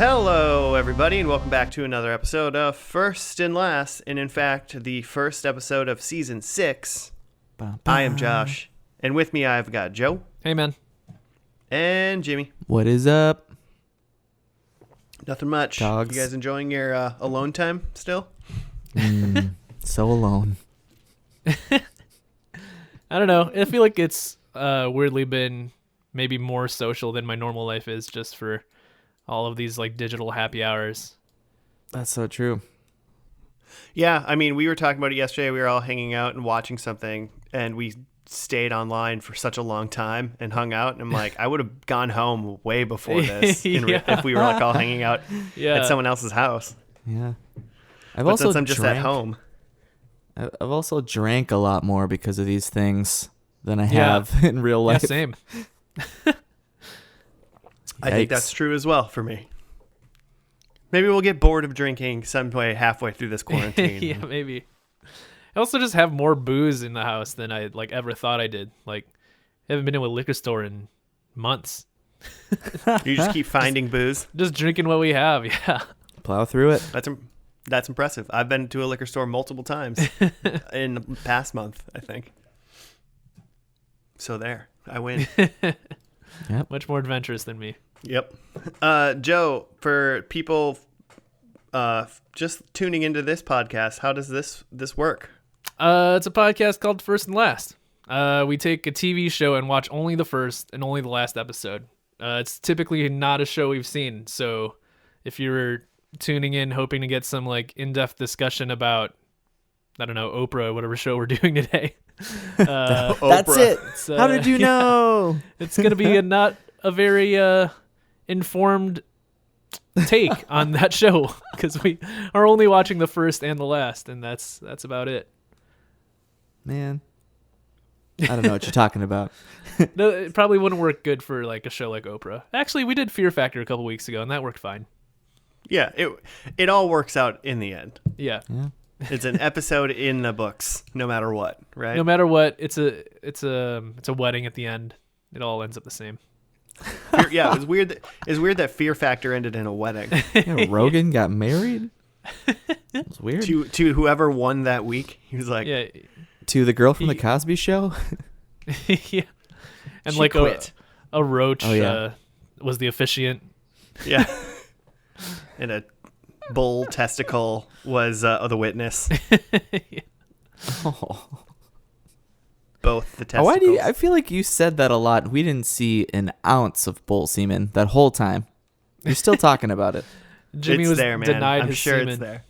Hello, everybody, and welcome back to another episode of First and Last, and in fact, the first episode of Season 6. I am Josh, and with me I've got Joe. Hey, man. And Jimmy. What is up? Nothing much. Dogs. You guys enjoying your alone time still? So alone. I don't know. I feel like it's weirdly been maybe more social than my normal life is, just for all of these like digital happy hours. That's so true. Yeah, I mean, we were talking about it yesterday. We were all hanging out and watching something, and we stayed online for such a long time and hung out. And I'm like, I would have gone home way before this if we were like all hanging out at someone else's house. Yeah. But since I'm just at home. I've also drank a lot more because of these things than I have in real life. Yeah, same. I think that's true as well for me. Maybe we'll get bored of drinking some way halfway through this quarantine. Yeah, maybe. I also just have more booze in the house than I like ever thought I did. Like, I haven't been to a liquor store in months. You just keep finding booze? Just drinking what we have, yeah. Plow through it. That's impressive. I've been to a liquor store multiple times in the past month, I think. So there, I win. Yep. Much more adventurous than me. Yep. Joe, for people just tuning into this podcast, how does this work? It's a podcast called First and Last. We take a TV show and watch only the first and only the last episode. It's typically not a show we've seen, so if you're tuning in hoping to get some like in-depth discussion about, I don't know, Oprah, whatever show we're doing today. That's it. How did you know? It's going to be not a very informed take on that show because we are only watching the first and the last, and that's about it. Man, I don't know what you're talking about. No, it probably wouldn't work good for like a show like Oprah. Actually, we did Fear Factor a couple weeks ago, and that worked fine. Yeah, it all works out in the end. Yeah. It's an episode in the books, no matter what, right? No matter what, it's a wedding at the end. It all ends up the same. Yeah, it was weird. It was weird that Fear Factor ended in a wedding. Yeah, Rogan got married. It was weird. To whoever won that week, he was like, yeah, to the girl from the Cosby Show. yeah, and she like quit. a roach yeah. Was the officiant. Yeah, and a bull testicle was the witness. Yeah. Oh. Both the testicles. Why do you? I feel like you said that a lot. We didn't see an ounce of bull semen that whole time. You're still talking about it. Jimmy it's was there, man. denied I'm his sure semen. it's there.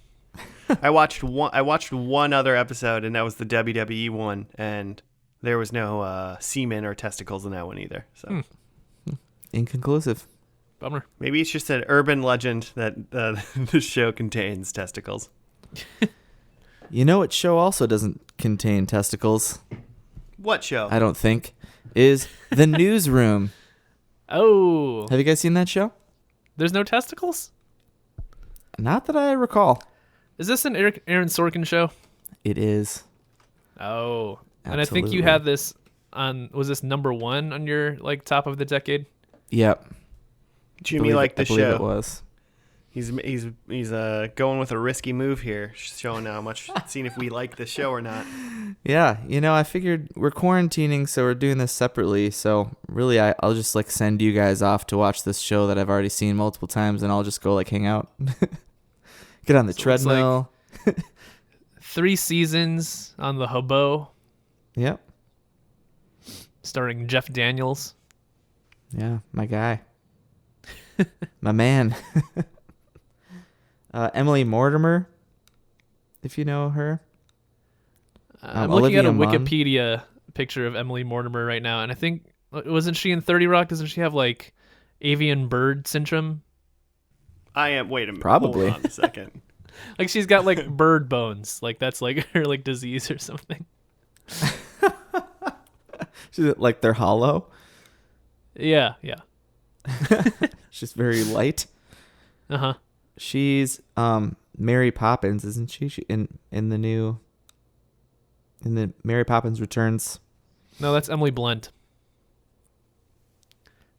I watched one other episode, and that was the WWE one, and there was no semen or testicles in that one either. So Inconclusive. Bummer. maybe it's just an urban legend that the show contains testicles. You know what show also doesn't contain testicles? What show? I don't think, is The Newsroom. Oh, Have you guys seen that show? there's no testicles? Not that I recall. Is this an Aaron Sorkin show? It is. Oh, and I think Absolutely. you had this on. Was this number one on your like top of the decade? Yep. Jimmy liked the I believe show. it was. He's going with a risky move here, showing how much, seeing if we like the show or not. Yeah, I figured we're quarantining, so we're doing this separately. So really, I'll just like send you guys off to watch this show that I've already seen multiple times, and I'll just go like hang out, get on the treadmill. Like 3 seasons on the hobo, Yep. starring Jeff Daniels. Yeah, my guy, my man. Emily Mortimer, if you know her. I'm looking at a Olivia Munn. Wikipedia picture of Emily Mortimer right now, and I think wasn't she in 30 Rock? Doesn't she have like avian bird syndrome? I am. Wait a minute. Probably. Hold on a second. Like she's got like bird bones, like that's like her like disease or something. She's like they're hollow. Yeah. She's very light. Uh-huh. She's Mary Poppins, isn't she? She in the Mary Poppins Returns. No, that's Emily Blunt.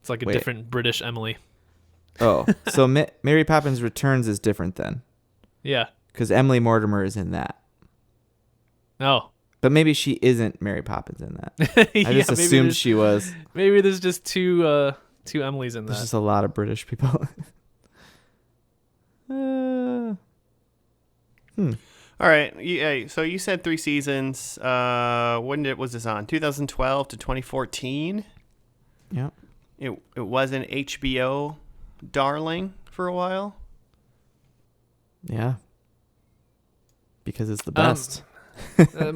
It's like a Wait. different British Emily. Oh, so Mary Poppins Returns is different then, Yeah. because Emily Mortimer is in that. Oh. But maybe she isn't Mary Poppins in that. I just maybe assumed there's- she was. Maybe there's just two Emilys in There's that. just a lot of British people. All right. Yeah, so you said 3 seasons. Was this on? 2012 to 2014. Yeah. It was an HBO darling for a while. Yeah. Because it's the best.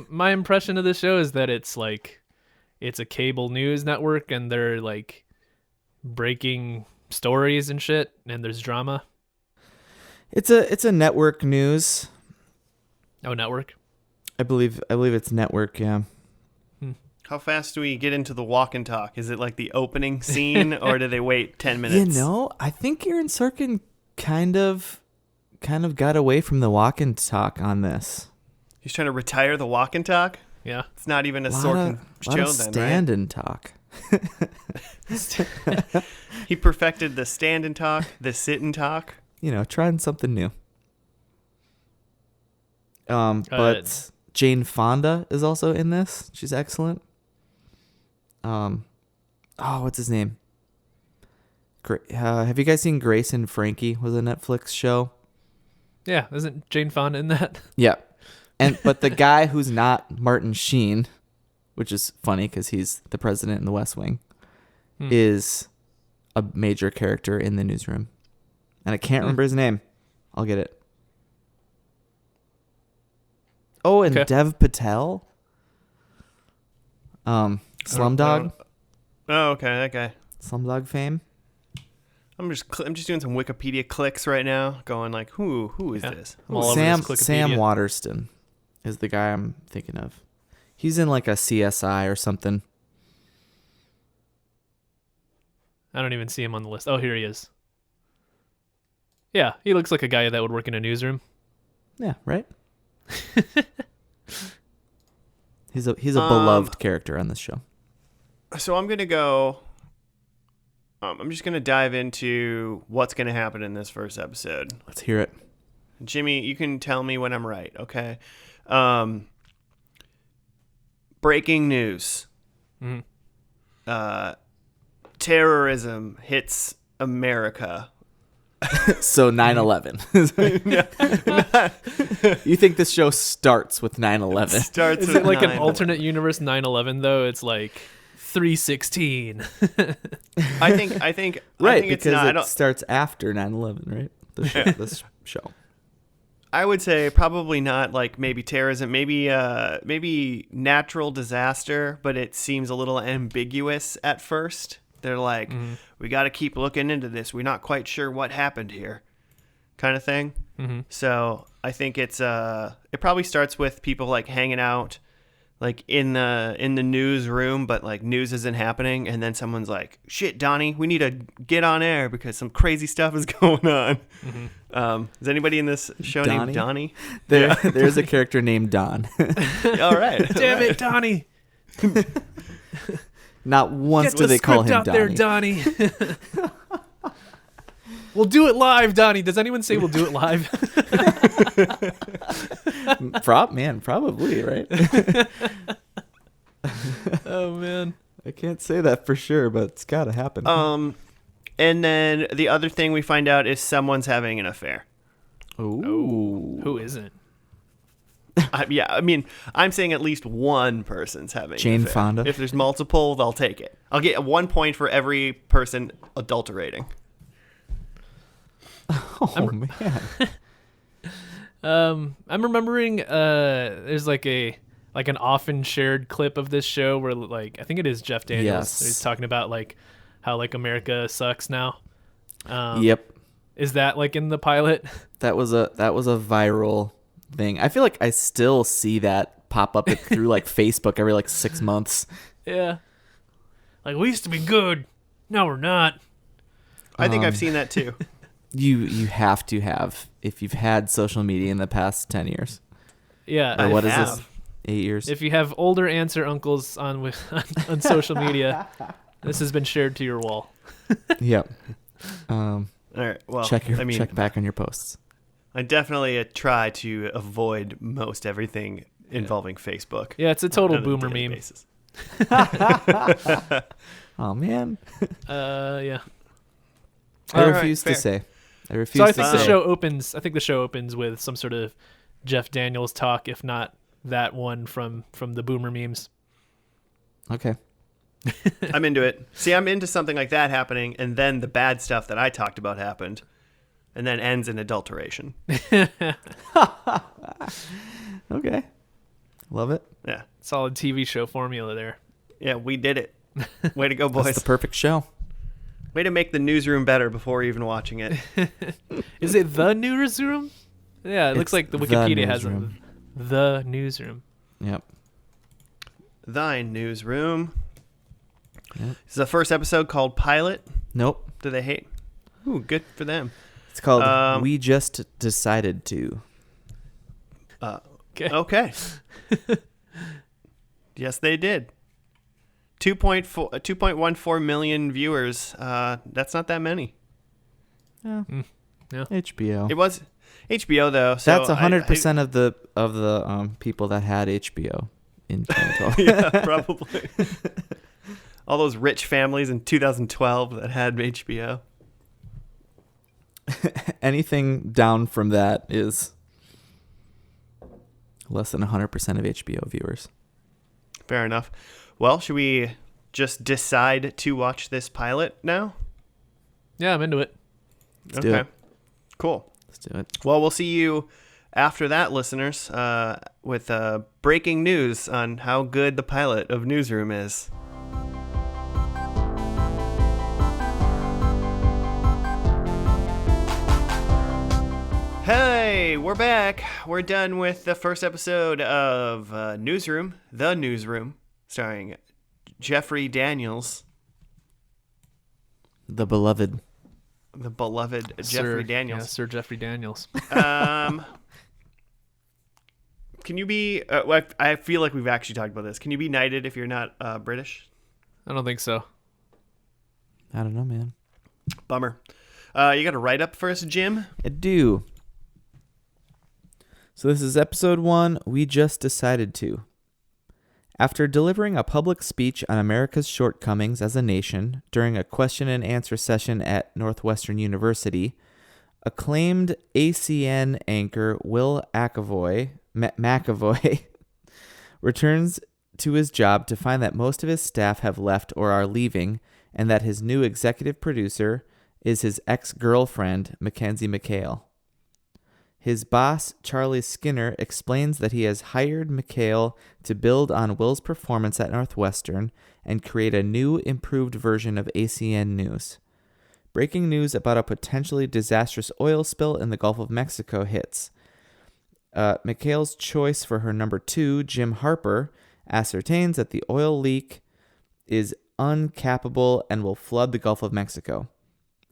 My impression of the show is that it's a cable news network, and they're like breaking stories and shit, and there's drama. It's a network news. Oh, network. I believe it's network. Yeah. How fast do we get into the walk and talk? Is it like the opening scene, or do they wait 10 minutes? I think Aaron Sorkin kind of got away from the walk and talk on this. He's trying to retire the walk and talk? Yeah. It's not even a Lot Sorkin of show stand then, and talk. right? He perfected the stand and talk, the sit and talk. Trying something new. But Jane Fonda is also in this. She's excellent. What's his name? Have you guys seen Grace and Frankie? Was a Netflix show. Yeah, isn't Jane Fonda in that? Yeah. But the guy who's not Martin Sheen, which is funny because he's the president in the West Wing, is a major character in the Newsroom. And I can't remember his name. I'll get it. Oh, and Okay. Dev Patel. Slumdog. Oh, okay, that guy. Slumdog fame. I'm just doing some Wikipedia clicks right now, going like, who is this? I'm all over Sam this Wikipedia. Waterston is the guy I'm thinking of. He's in like a CSI or something. I don't even see him on the list. Oh, here he is. Yeah, he looks like a guy that would work in a newsroom. Yeah, right. He's a beloved character on this show. So I'm gonna go. I'm just gonna dive into what's gonna happen in this first episode. Let's hear it. Jimmy, you can tell me when I'm right, okay? Breaking news. Mhm. Terrorism hits America. So 9/11. You think this show starts with 9/11? Starts Is with it like an 9/11. alternate universe 9/11 though? It's like 316. I think I think it's because not. I it don't, starts after 9/11, right? This show. I would say probably not like maybe terrorism, maybe natural disaster, but it seems a little ambiguous at first. They're like, we got to keep looking into this. We're not quite sure what happened here, kind of thing. Mm-hmm. So I think it probably starts with people like hanging out, like in the newsroom, but like news isn't happening, and then someone's like, "Shit, Donnie, we need to get on air because some crazy stuff is going on." Mm-hmm. Is anybody in this show named Donnie? There's a character named Don. All right. Damn it, Donnie. Not once Get do the they call script him out Donnie. there, Donnie. We'll do it live, Donnie. Does anyone say we'll do it live? Probably, right? Oh man. I can't say that for sure, but it's got to happen. And then the other thing we find out is someone's having an affair. Ooh. Who isn't? I mean, I'm saying at least one person's having Jane an affair. Fonda? If there's multiple, they'll take it. I'll get 1 point for every person adulterating. Oh, man. I'm remembering there's like an often shared clip of this show where like I think it is Jeff Daniels. Yes. He's talking about like how like America sucks now. Yep. Is that like in the pilot? That was a viral thing. I feel like I still see that pop up through like Facebook every like 6 months. Yeah. Like we used to be good. No, we're not. I think I've seen that too. You have to have if you've had social media in the past 10 years. Yeah. Or what is have. this? 8 years. If you have older aunts or uncles on social media, this has been shared to your wall. Yep. All right. Well, check I mean, back on your posts. I definitely try to avoid most everything involving Facebook. Yeah, it's a total on boomer daily meme. basis. Oh man, Yeah. I All right, refuse to fair. say. I refuse So I to think say. the show opens. I think the show opens with some sort of Jeff Daniels talk, if not that one from the boomer memes. Okay. I'm into it. See, I'm into something like that happening, and then the bad stuff that I talked about happened, and then ends in adulteration. Okay. Love it. Yeah. Solid TV show formula there. Yeah, we did it. Way to go, boys. That's the perfect show. Way to make the newsroom better before even watching it. Is it the Newsroom? Yeah, it looks It's like the the Wikipedia has Newsroom. the Newsroom. Yep. Thine newsroom. Yep. This is the first episode called Pilot. Nope. Do they hate? Ooh, good for them. It's called We Just Decided To. Okay. Yes, they did. 2.14 million viewers. That's not that many. Yeah. Yeah. HBO. It was HBO though. So That's 100% of the people that had HBO in 2012. Yeah, probably. All those rich families in 2012 that had HBO. Anything down from that is less than 100% of HBO viewers. Fair enough. Well, should we just decide to watch this pilot now? Yeah, I'm into it. Let's do it. Cool. Let's do it. Well, we'll see you after that, listeners, with breaking news on how good the pilot of Newsroom is. Hey, we're back. We're done with the first episode of Newsroom, The Newsroom, starring Jeffrey Daniels, The beloved. the beloved Sir, Jeffrey Yeah, Daniels. Sir Jeffrey Daniels. Can you be? I feel like we've actually talked about this. Can you be knighted if you're not British? I don't think so. I don't know, man. Bummer. You got a write up for us, Jim? I do. So this is episode 1, We Just Decided To. After delivering a public speech on America's shortcomings as a nation during a question and answer session at Northwestern University, acclaimed ACN anchor Will McAvoy returns to his job to find that most of his staff have left or are leaving, and that his new executive producer is his ex-girlfriend, Mackenzie McHale. His boss, Charlie Skinner, explains that he has hired McHale to build on Will's performance at Northwestern and create a new, improved version of ACN News. Breaking news about a potentially disastrous oil spill in the Gulf of Mexico hits. McHale's choice for her number 2, Jim Harper, ascertains that the oil leak is uncappable and will flood the Gulf of Mexico.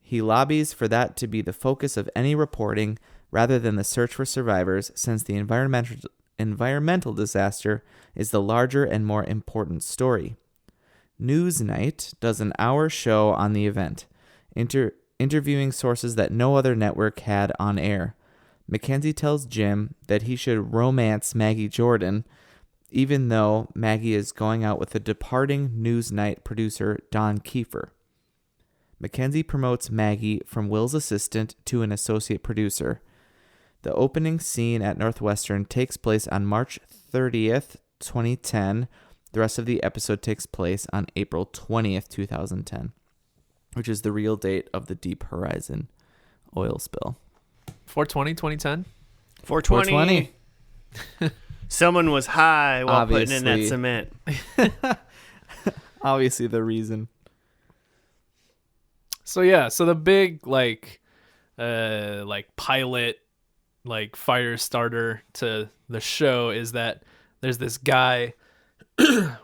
He lobbies for that to be the focus of any reporting rather than the search for survivors, since the environmental disaster is the larger and more important story. Newsnight does an hour show on the event, interviewing sources that no other network had on air. Mackenzie tells Jim that he should romance Maggie Jordan, even though Maggie is going out with the departing Newsnight producer Don Kiefer. Mackenzie promotes Maggie from Will's assistant to an associate producer. The opening scene at Northwestern takes place on March 30th, 2010. The rest of the episode takes place on April 20th, 2010, which is the real date of the Deep Horizon oil spill. 420, 2010? 420. Someone was high while putting in that Obviously. cement. Obviously the reason. So yeah, so the big pilot, fire starter to the show is that there's this guy,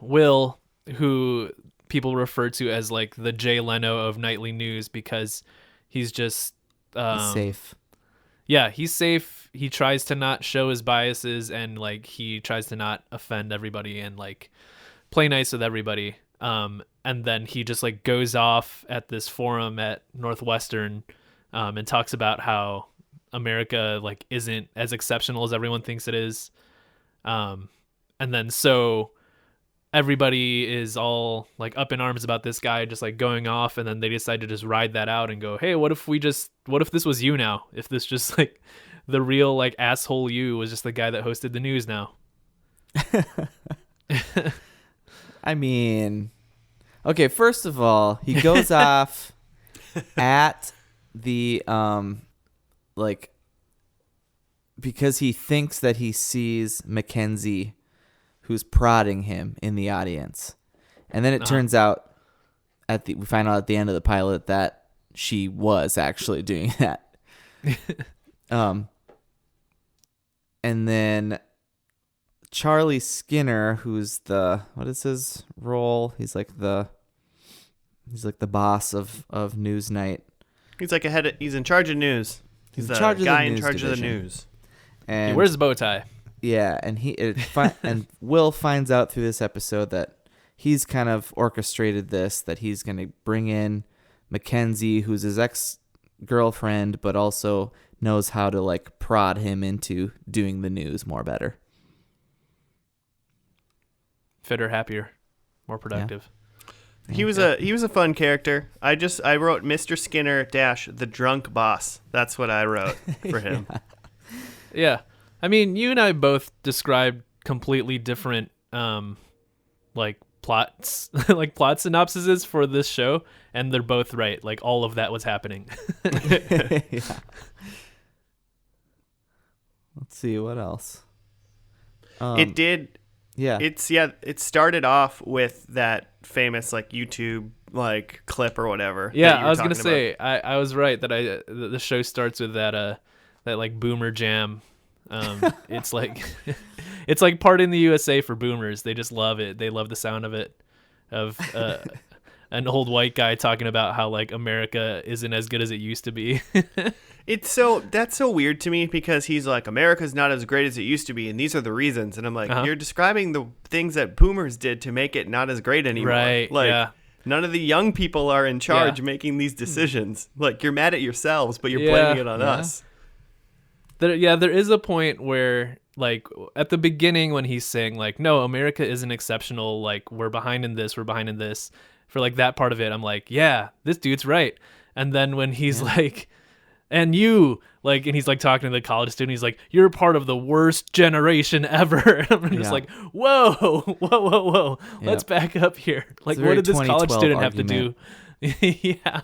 Will, who people refer to as the Jay Leno of nightly news because he's just He's safe. Yeah, he's safe. He tries to not show his biases and he tries to not offend everybody and play nice with everybody. And then he just goes off at this forum at Northwestern and talks about how America like isn't as exceptional as everyone thinks it is. And then so everybody is all like up in arms about this guy just like going off, and then they decide to just ride that out and go, hey, what if this was you now? If this just like the real like asshole you was just the guy that hosted the news now. I mean, okay, first of all, he goes off at the like because he thinks that he sees Mackenzie who's prodding him in the audience. And then it turns out we find out at the end of the pilot that she was actually doing that. And then Charlie Skinner, who's what is his role? He's like the boss of Newsnight. He's like he's in charge of news. He's the guy in charge of the news. And he wears a bow tie. Yeah, and and Will finds out through this episode that he's kind of orchestrated this, that he's going to bring in Mackenzie, who's his ex-girlfriend, but also knows how to like prod him into doing the news better. Fitter, happier, more productive. Yeah. He was a fun character. I wrote Mr. Skinner the drunk boss. That's what I wrote for him. Yeah. I mean, you and I both described completely different like plots like plot synopsises for this show, and they're both right. Like all of that was happening. Yeah. Let's see what else. It did. Yeah. It started off with that famous like YouTube like clip or whatever. Yeah, I was gonna say I was right that the show starts with that like boomer jam. It's like it's like part in the USA for boomers. They just love it. They love the sound of it, of an old white guy talking about how like America isn't as good as it used to be. That's so weird to me, because he's like, America's not as great as it used to be, and these are the reasons. And I'm like, you're describing the things that boomers did to make it not as great anymore. Right. Like, yeah. None of the young people are in charge making these decisions. Like, you're mad at yourselves, but you're blaming it on us. There is a point where, like, at the beginning when he's saying, like, no, America isn't exceptional. Like, we're behind in this. For, like, that part of it, I'm like, yeah, this dude's right. And then when he's like, and you, like, and he's, like, talking to the college student, he's like, you're part of the worst generation ever. I'm just like, whoa. Yeah. Let's back up here. Like, what did this college student have to do? Yeah.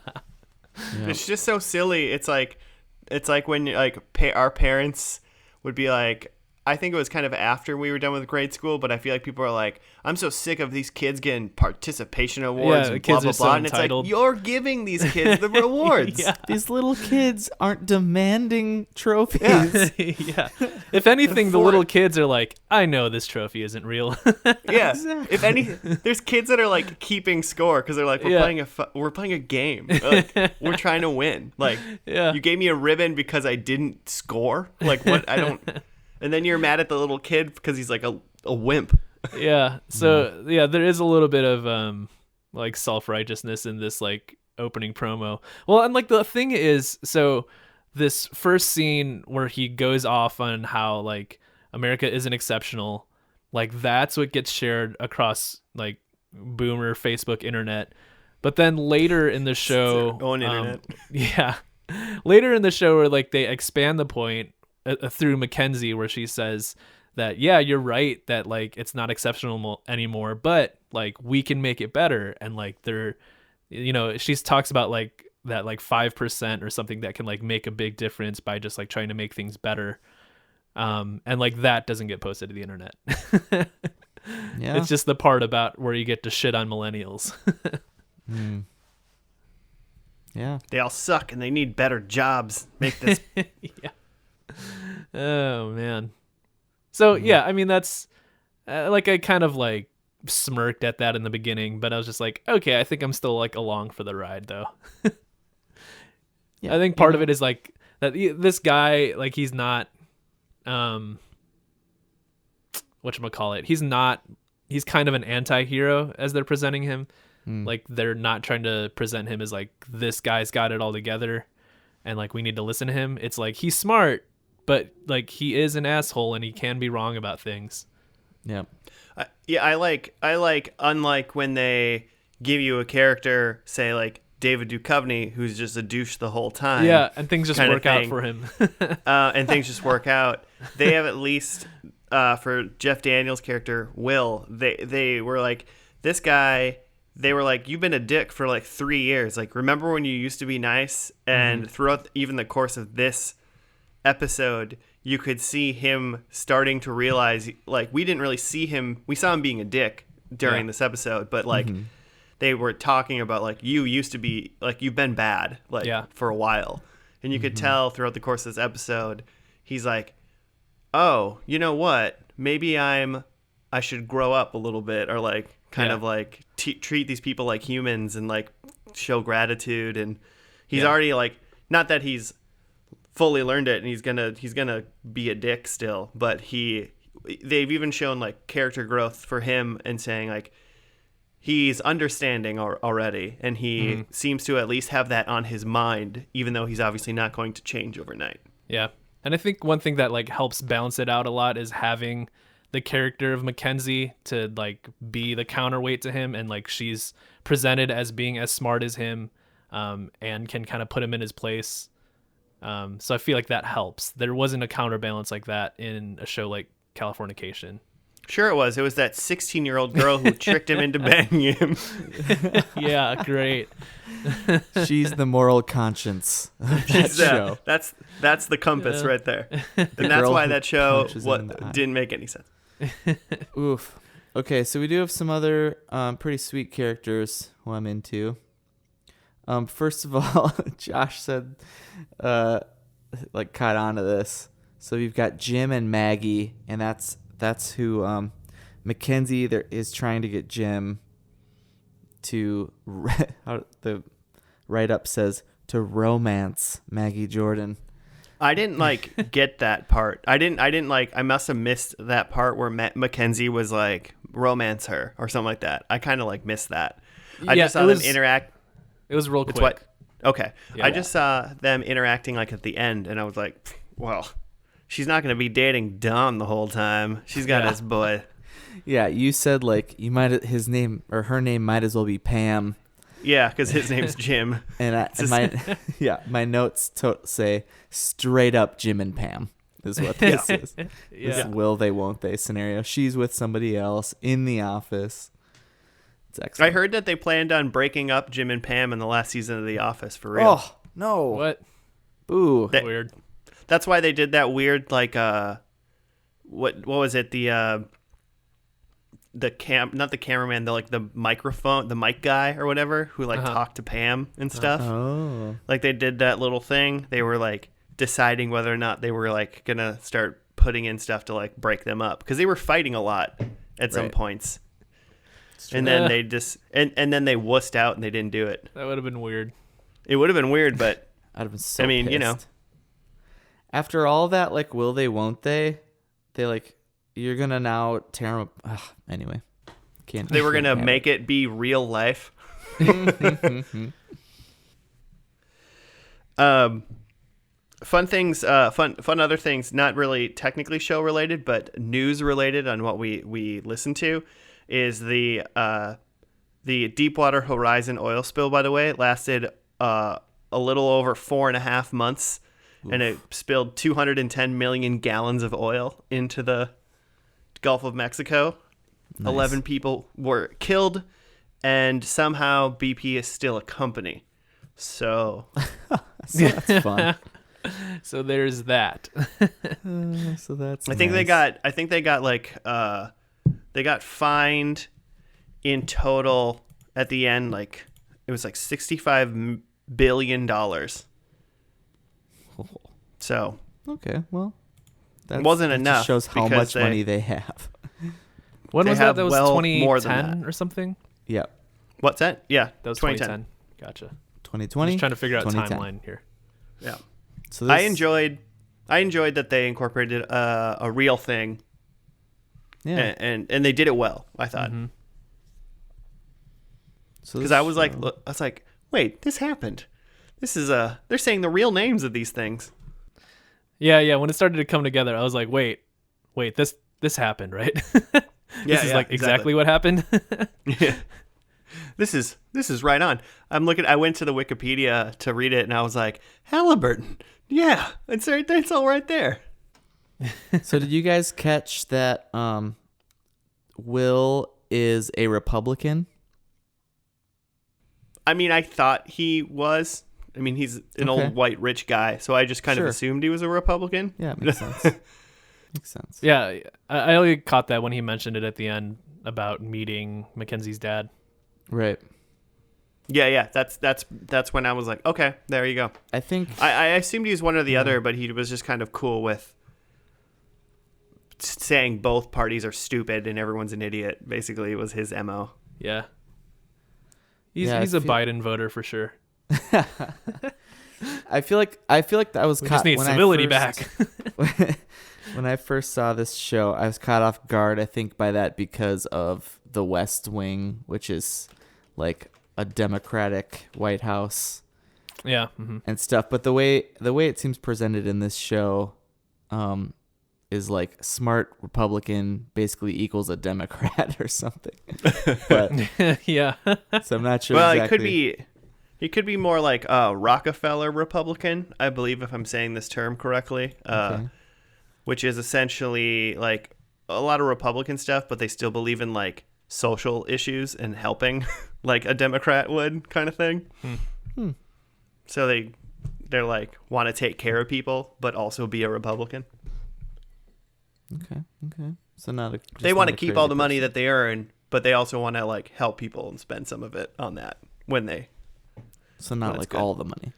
It's just so silly. It's like when like our parents would be like, I think it was kind of after we were done with grade school, but I feel like people are like, I'm so sick of these kids getting participation awards and blah, blah, blah. And it's like, you're giving these kids the rewards. These little kids aren't demanding trophies. Yeah. If anything, the little kids are like, I know this trophy isn't real. Yeah. Exactly. If any, there's kids that are like keeping score because they're like, we're playing a game. Like, we're trying to win. Like, you gave me a ribbon because I didn't score. Like, what? I don't. And then you're mad at the little kid because he's like a wimp. Yeah. So there is a little bit of like self-righteousness in this like opening promo. Well, and like the thing is, so this first scene where he goes off on how like America isn't exceptional, like that's what gets shared across like boomer Facebook internet. But then later in the show, own internet. Later in the show where like they expand the point through Mackenzie, where she says that, yeah, you're right, that like it's not exceptional anymore, but like we can make it better. And like they're, you know, she talks about like that like 5% or something that can like make a big difference by just like trying to make things better. And like that doesn't get posted to the internet. Yeah. It's just the part about where you get to shit on millennials. Yeah. They all suck and they need better jobs. Make this. Yeah. Oh man. So yeah, I mean that's like I kind of like smirked at that in the beginning, but I was just like, okay, I think I'm still like along for the ride though. I think part of it is like that this guy, like he's not whatchamacallit, he's kind of an anti-hero as they're presenting him. Like they're not trying to present him as like this guy's got it all together. and like we need to listen to him. It's like he's smart, but like he is an asshole and he can be wrong about things. Yeah. I like unlike when they give you a character, say like David Duchovny, who's just a douche the whole time. Yeah, and things just kind of work out thing. for him. And things just work out. They have at least for Jeff Daniels' character Will, they were like, this guy, they were like, you've been a dick for like 3 years. Like, remember when you used to be nice? And throughout even the course of this episode, you could see him starting to realize, like, we didn't really see him. We saw him being a dick during this episode, but like they were talking about like, you used to be like, you've been bad like for a while. And you could tell throughout the course of this episode, he's like, oh, you know what? Maybe I should grow up a little bit, or like kind of like treat these people like humans and like show gratitude. And he's already like, not that he's fully learned it and he's gonna be a dick still, but they've even shown like character growth for him and saying like he's understanding already, and he seems to at least have that on his mind, even though he's obviously not going to change overnight. Yeah. And I think one thing that like helps balance it out a lot is having the character of Mackenzie to like be the counterweight to him, and like she's presented as being as smart as him, and can kind of put him in his place. So I feel like that helps. There wasn't a counterbalance like that in a show like Californication. Sure it was. It was that 16-year-old girl who tricked him into banging him. Yeah, great. She's the moral conscience of that show. That's the compass right there. And that's why that show didn't make any sense. Oof. Okay, so we do have some other pretty sweet characters who I'm into. First of all, Josh said, like, caught on to this. So we've got Jim and Maggie, and that's who Mackenzie is trying to get Jim to the write-up says to romance Maggie Jordan. I didn't like get that part. I must have missed that part where Mackenzie was like romance her or something like that. I kind of like missed that. I just saw them interact. It was real quick. What? Okay. Yeah. I just saw them interacting like at the end, and I was like, well, she's not going to be dating Dom the whole time. She's got his boy. Yeah, you said like her name might as well be Pam. Yeah, because his name's Jim. And my notes say straight up Jim and Pam is what this is. This will they won't they scenario. She's with somebody else in the office. It's excellent. I heard that they planned on breaking up Jim and Pam in the last season of The Office for real. Oh no! What? Boo! Weird. That's why they did that weird like what was it, not the cameraman, the microphone, the mic guy or whatever, who like talked to Pam and stuff. Oh. Like they did that little thing. They were like deciding whether or not they were like gonna start putting in stuff to like break them up, because they were fighting a lot at some points. And then they just and then they wussed out and they didn't do it. That would have been weird. It would have been weird, but I'd have been so pissed. You know. After all that, like, will they, won't they? They like, you're gonna now tear them up. Anyway, they were gonna make it be real life. Fun things, fun other things, not really technically show related, but news related on what we listen to, is the Deepwater Horizon oil spill. By the way, it lasted a little over 4.5 months. Oof. And it spilled 210 million gallons of oil into the Gulf of Mexico. Nice. 11 people were killed, and somehow BP is still a company. So that's fun. So there's that. So that's. I think they got like they got fined in total at the end, like it was like $65 billion. So okay, well, that wasn't enough. Shows how much money they have. When was that? That was 2010 or something. Yeah. What's that? Yeah, that was 2010. Gotcha. 2020. Just trying to figure out timeline here. Yeah. So I enjoyed that they incorporated a real thing. Yeah. And they did it well, I thought. Mm-hmm. So because I was like, wait, this happened. they're saying the real names of these things. Yeah. When it started to come together, I was like, wait, this happened, right? This is like exactly what happened. Yeah. This is right on. I went to the Wikipedia to read it, and I was like, Halliburton. Yeah, it's right there. It's all right there. So did you guys catch that Will is a Republican? I mean, I thought he was. I mean, he's an old white rich guy, so I just kind of assumed he was a Republican. Yeah, it makes sense. Makes sense. Yeah, I only caught that when he mentioned it at the end about meeting Mackenzie's dad. Right. Yeah. That's when I was like, okay, there you go. I think I assumed he was one or the other, but he was just kind of cool with saying both parties are stupid and everyone's an idiot. Basically, it was his MO. Yeah. He's a Biden voter for sure. I feel like that was We caught just need when civility back. When I first saw this show, I was caught off guard, I think, by that because of the West Wing, which is like a Democratic White House. Yeah. And stuff. But the way it seems presented in this show is like smart Republican basically equals a Democrat or something. But Yeah. so I'm not sure Well, exactly. he could be more like a Rockefeller Republican, I believe, if I'm saying this term correctly. Okay. Which is essentially like a lot of Republican stuff, but they still believe in like social issues and helping like a Democrat would, kind of thing. So they're like want to take care of people, but also be a Republican. Okay. So They want to keep all the money that they earn, but they also want to like help people and spend some of it on that when they. So not like good. all the money.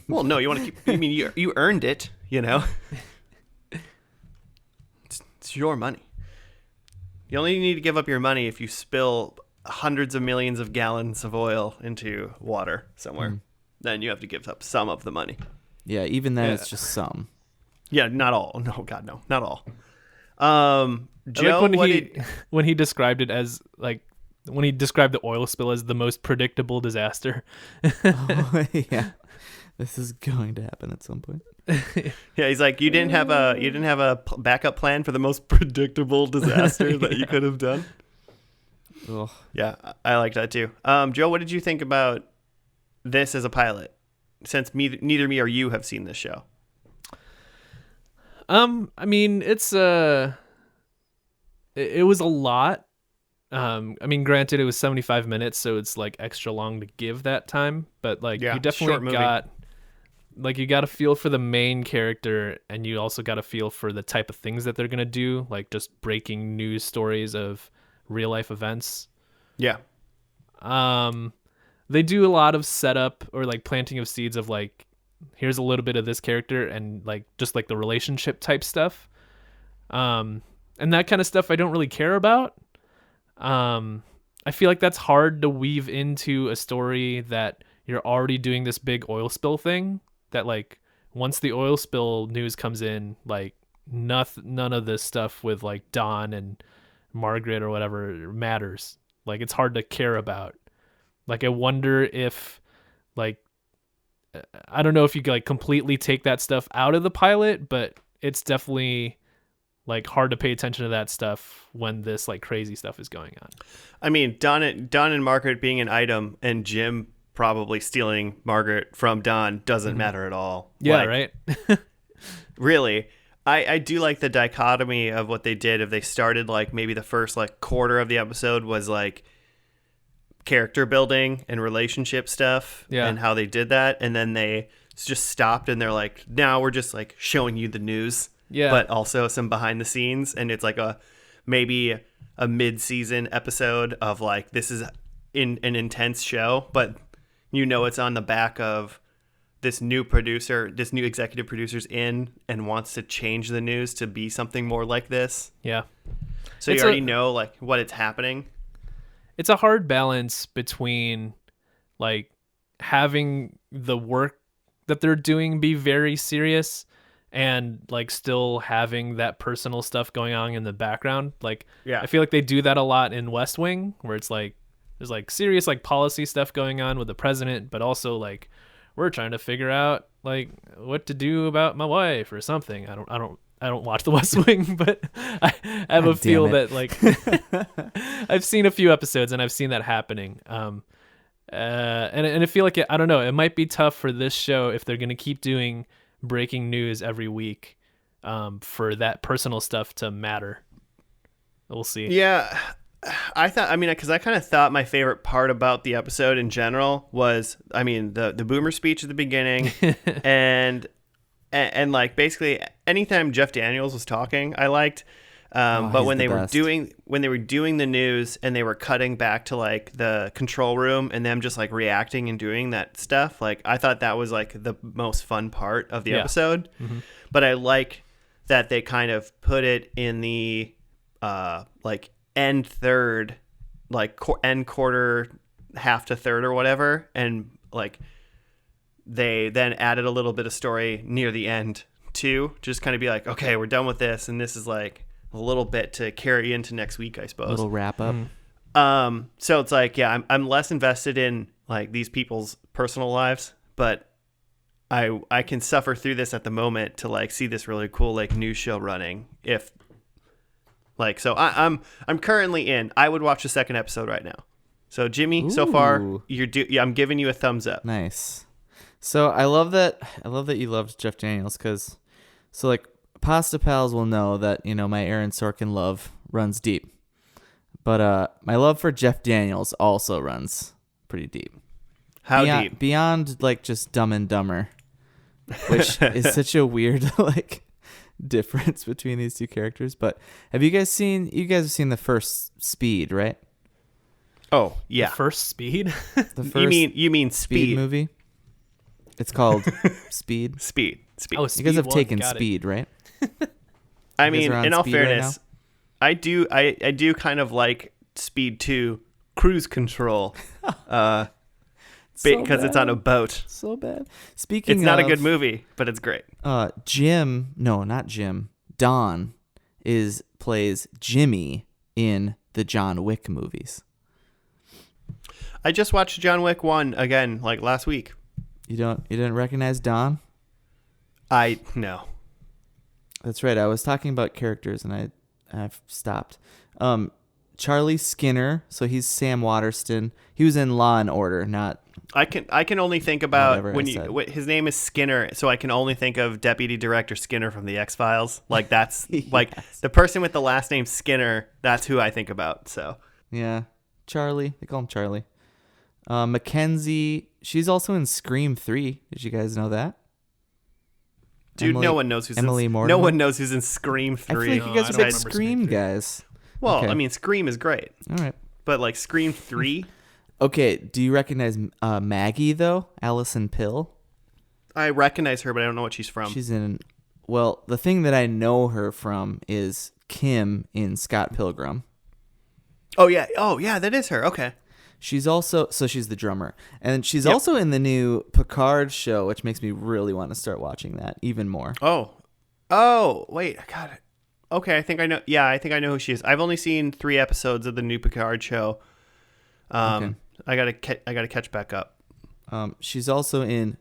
Well, no, you want to keep. I mean, you earned it, you know. It's your money. You only need to give up your money if you spill hundreds of millions of gallons of oil into water somewhere. Then you have to give up some of the money. Yeah, even then it's just some. Yeah, not all. No, God, no, not all. Joe, I like when he described it as like when he described the oil spill as the most predictable disaster. Oh, yeah, this is going to happen at some point. Yeah, he's like, you didn't have a backup plan for the most predictable disaster that you could have done. Ugh. Yeah, I like that too. Joe, what did you think about this as a pilot? Since neither me or you have seen this show. I mean, it was a lot. I mean, granted, it was 75 minutes, so it's like extra long to give that time. But like, Yeah, you short definitely movie. you got to feel for the main character, and you also got to feel for the type of things that they're gonna do, like just breaking news stories of real life events. Yeah. They do a lot of setup or like planting of seeds of like, here's a little bit of this character and like just like the relationship type stuff. And that kind of stuff I don't really care about. I feel like that's hard to weave into a story that you're already doing this big oil spill thing, that like once the oil spill news comes in, like none of this stuff with like Don and Margaret or whatever matters. Like it's hard to care about. Like I wonder if like, I don't know if you could like completely take that stuff out of the pilot, but it's definitely like hard to pay attention to that stuff when this like crazy stuff is going on. I mean, Don and Margaret being an item and Jim probably stealing Margaret from Don doesn't matter at all. Yeah, Like, right? Really. I do like the dichotomy of what they did. If they started like maybe the first like quarter of the episode was like character building and relationship stuff and how they did that. And then they just stopped and they're like, now we're just like showing you the news. Yeah. But also some behind the scenes. And it's like maybe a mid-season episode of like, this is in an intense show, but you know, it's on the back of this new executive producer's in and wants to change the news to be something more like this. Yeah. So you already know like what it's happening. It's a hard balance between like having the work that they're doing be very serious and like still having that personal stuff going on in the background. Like, Yeah. I feel like they do that a lot in West Wing, where it's like there's like serious like policy stuff going on with the president, but also like we're trying to figure out like what to do about my wife or something. I don't watch The West Wing, but I have God a feel damn it. that like I've seen a few episodes and I've seen that happening. And I feel like I don't know, it might be tough for this show if they're going to keep doing breaking news every week, for that personal stuff to matter. We'll see. Yeah. Because I kind of thought my favorite part about the episode in general was, the boomer speech at the beginning, and like basically anytime Jeff Daniels was talking, I liked. But when they were doing the news and they were cutting back to like the control room and them just like reacting and doing that stuff, like I thought that was like the most fun part of the episode. Mm-hmm. But I like that they kind of put it in the like end third, like end quarter, half to third or whatever, and like they then added a little bit of story near the end too, just kind of be like, okay, we're done with this, and this is like a little bit to carry into next week, I suppose. A little wrap up. So it's like, yeah, I'm less invested in like these people's personal lives, but I can suffer through this at the moment to like see this really cool like news show running. If like, so I'm currently in. I would watch the second episode right now. So Jimmy, Ooh. so far I'm giving you a thumbs up. Nice. So I love that you loved Jeff Daniels, because so like Pasta Pals will know that, you know, my Aaron Sorkin love runs deep. But my love for Jeff Daniels also runs pretty deep. How deep? Beyond like just Dumb and Dumber, which is such a weird like difference between these two characters. But you guys have seen the first Speed, right? Oh, yeah. The first Speed? The first you mean Speed movie? It's called Speed. Speed. Oh, You guys have Speed taken 1, got it. Speed, right? I You guys mean, are on in all Speed right fairness, I do kind of like Speed 2 Cruise Control, because it's on a boat. So bad. Speaking It's not a good movie, but it's great. Don plays Jimmy in the John Wick movies. I just watched John Wick 1 again, like last week. You didn't recognize Don? No. That's right. I was talking about characters and I've stopped. Charlie Skinner, so he's Sam Waterston. He was in Law and Order, not. I can only think about Whatever his name is Skinner, so I can only think of Deputy Director Skinner from the X-Files. Like that's like the person with the last name Skinner. That's who I think about. So Yeah, Charlie. They call him Charlie. Mackenzie. She's also in Scream 3. Did you guys know that? Dude, no one knows who's Emily in, Mortimer? no one knows who's in Scream 3. I feel like you guys I are don't big remember Scream Scream 3. guys. Well, Okay. I mean, Scream is great, All right. but like Scream 3, Okay, do you recognize Maggie, though? Allison Pill? I recognize her, but I don't know what she's from. She's in... Well, the thing that I know her from is Kim in Scott Pilgrim. Oh yeah, that is her. Okay. She's also... So she's the drummer. And she's Yep. also in the new Picard show, which makes me really want to start watching that even more. Oh, wait, I got it. Okay, I think I know. Yeah, I think I know who she is. I've only seen 3 episodes of the new Picard show. Okay. I gotta catch back up. She's also in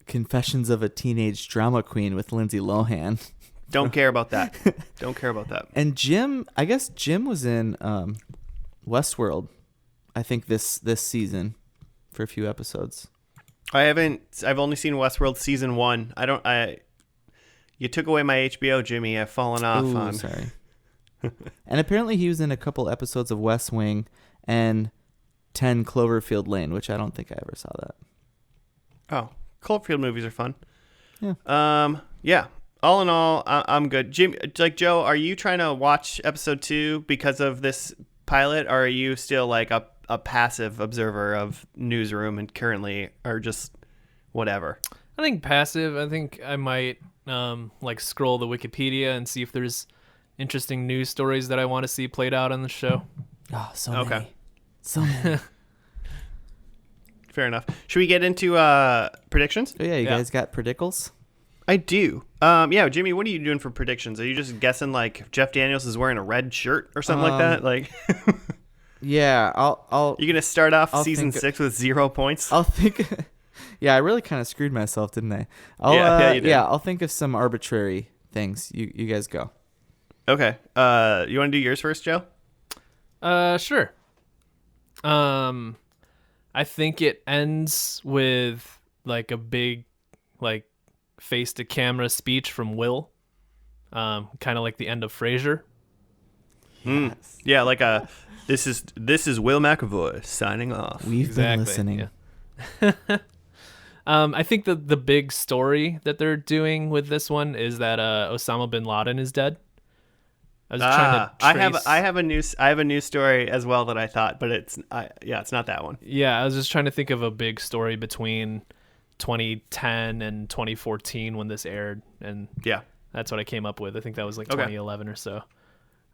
Confessions of a Teenage Drama Queen with Lindsay Lohan. Don't care about that. Don't care about that. And Jim was in Westworld, I think this season for a few episodes. I've only seen Westworld season 1. You took away my HBO, Jimmy. I've fallen off Ooh, on. Sorry. And apparently he was in a couple episodes of West Wing and 10 Cloverfield Lane, which I don't think I ever saw that. Oh, Cloverfield movies are fun. Yeah. Yeah. All in all, I'm good. Jim, like Joe, are you trying to watch episode 2 because of this pilot, or are you still like a passive observer of Newsroom and currently, or just whatever? I think passive. I think I might like scroll the Wikipedia and see if there's interesting news stories that I want to see played out on the show. Oh, so Okay. many. So many. Fair enough. Should we get into predictions? Oh, yeah, you Yeah. guys got predicals? I do. Yeah, Jimmy, what are you doing for predictions? Are you just guessing like Jeff Daniels is wearing a red shirt or something like that? Like, Yeah, I'll you gonna start off I'll season think- 6 with 0 points? think Yeah, I really kind of screwed myself, didn't I? Yeah, you did. Yeah, I'll think of some arbitrary things. You guys go. Okay. You want to do yours first, Joe? Sure. I think it ends with like a big, like, face to camera speech from Will. Kind of like the end of Frasier. Yes. Yeah, like this is Will McAvoy signing off. We've been listening. Yeah. I think the big story that they're doing with this one is that Osama bin Laden is dead. I was trying to trace... I have a news story as well that I thought, but it's not that one. Yeah, I was just trying to think of a big story between 2010 and 2014 when this aired, and yeah, that's what I came up with. I think that was like Okay. 2011 or so.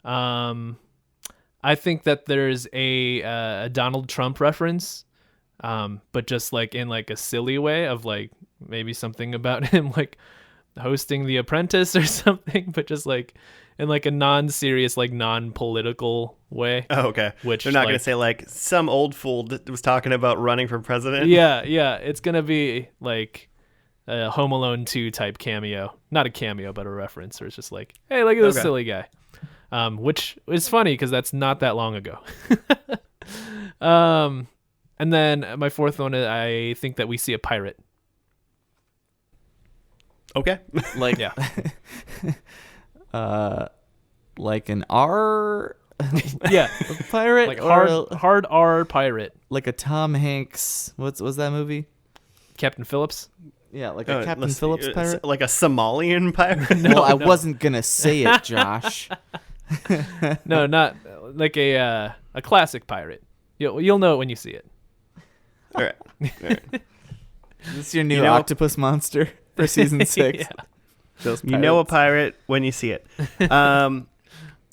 I think that there's a Donald Trump reference, but just like in like a silly way of like maybe something about him like hosting The Apprentice or something, but just like in like a non-serious, like non-political way. Oh, okay. Which they're not like, going to say like some old fool that was talking about running for president. Yeah. It's gonna be like a Home Alone 2 type cameo, not a cameo, but a reference, where it's just like, hey, look at this silly guy. Which is funny because that's not that long ago. And then my fourth one, I think that we see a pirate. Okay. Like, Yeah. like an R Yeah. pirate, Like or hard R pirate. like a Tom Hanks. What's that movie? Captain Phillips. Yeah, like a Captain Phillips pirate. Like a Somalian pirate. Well, I wasn't gonna say it, Josh. No, not like a classic pirate. You'll know it when you see it. All right. Is this your new octopus monster for season 6? Yeah. Those You know a pirates. pirate when you see it.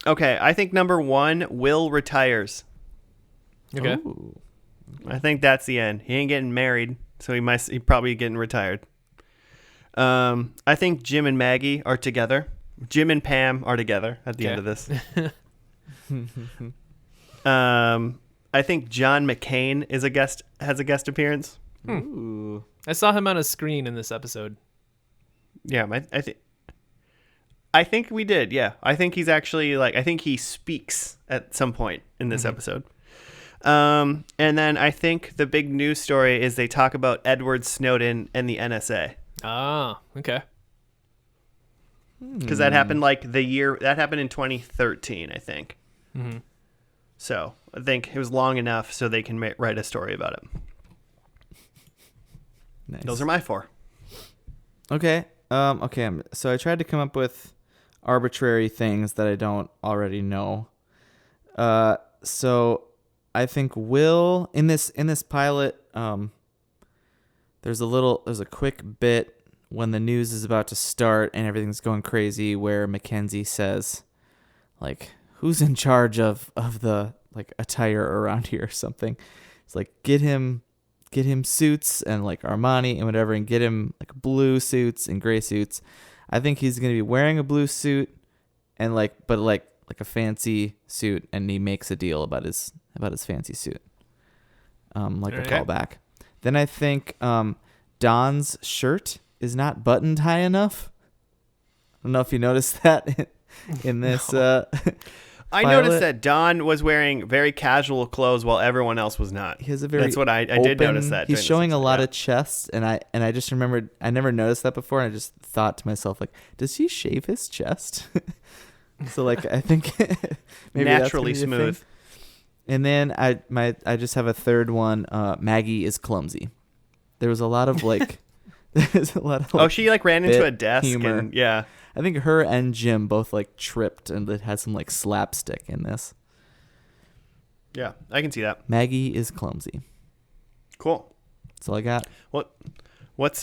Okay, I think number 1, Will retires. Okay. Ooh. I think that's the end. He ain't getting married, so he probably getting retired. I think Jim and Maggie are together. Jim and Pam are together at the end of this. I think John McCain has a guest appearance. Ooh. I saw him on a screen in this episode. Yeah, I think we did. Yeah, I think he's actually I think he speaks at some point in this episode. And then I think the big news story is they talk about Edward Snowden and the NSA. Ah, okay. Because that happened that happened in 2013, I think. Mm-hmm. So I think it was long enough so they can write a story about it. Nice. Those are my 4. Okay. Okay. So I tried to come up with arbitrary things that I don't already know. So I think Will in this pilot, there's a quick bit when the news is about to start and everything's going crazy where Mackenzie says, like, who's in charge of the like attire around here or something. It's like get him suits and like Armani and whatever, and get him like blue suits and gray suits. I think he's gonna be wearing a blue suit and like a fancy suit, and he makes a deal about his fancy suit. Like a callback. Then I think Don's shirt is not buttoned high enough. I don't know if you noticed that in this. No. I pilot. noticed that Don was wearing very casual clothes while everyone else was not. He has a very That's what I did notice that. He's showing a lot of chest, and I just remembered I never noticed that before, and I just thought to myself, like, does he shave his chest? So like I think maybe naturally that's gonna be a smooth. thing. And then I just have a third one. Maggie is clumsy. There was a lot of like there's a lot of like, she like ran into a desk humor. and yeah. I think her and Jim both like tripped, and it had some like slapstick in this. Yeah, I can see that. Maggie is clumsy. Cool. That's all I got. What's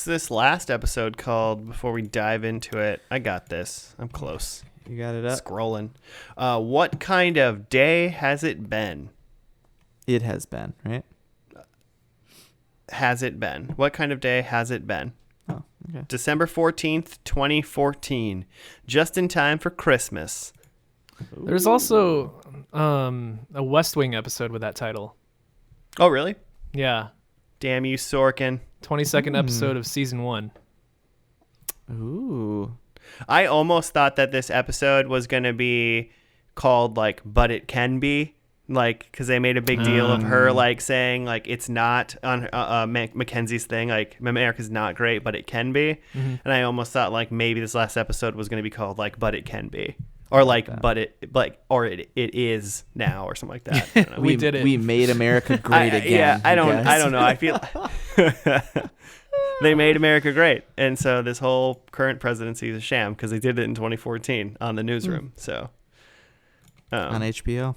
this last episode called before we dive into it? I got this. I'm close. You got it up? Scrolling. What kind of day has it been? It has been, right? Has it been? What kind of day has it been? Oh, okay. December 14th, 2014. Just in time for Christmas. There's also a West Wing episode with that title. Oh, really? Yeah. Damn you, Sorkin. 22nd episode of season 1. Ooh. I almost thought that this episode was going to be called like But It Can Be, like, because they made a big deal of her like saying like it's not on Mackenzie's thing, like America's not great but it can be. And I almost thought like maybe this last episode was going to be called like But It Can Be, or like but it like or it is now, or something like that. I don't know. We did it. We made America great again. Yeah, I guys. don't know, I feel they made America great, and so this whole current presidency is a sham because they did it in 2014 on the Newsroom. So On HBO.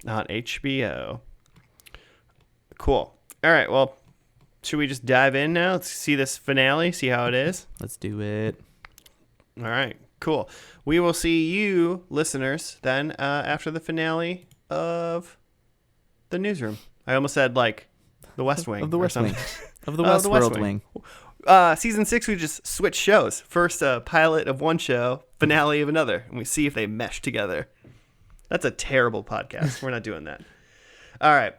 on HBO. Cool. All right, well, should we just dive in now? Let's see this finale, see how it is. Let's do it. All right, cool. We will see you, listeners, then after the finale of the Newsroom. I almost said like the West Wing. Of the or West Wing. something. Of the Oh, the West Westworld Wing. Wing. Season 6, we just switch shows. First, pilot of one show, finale of another, and we see if they mesh together. That's a terrible podcast. We're not doing that. All right.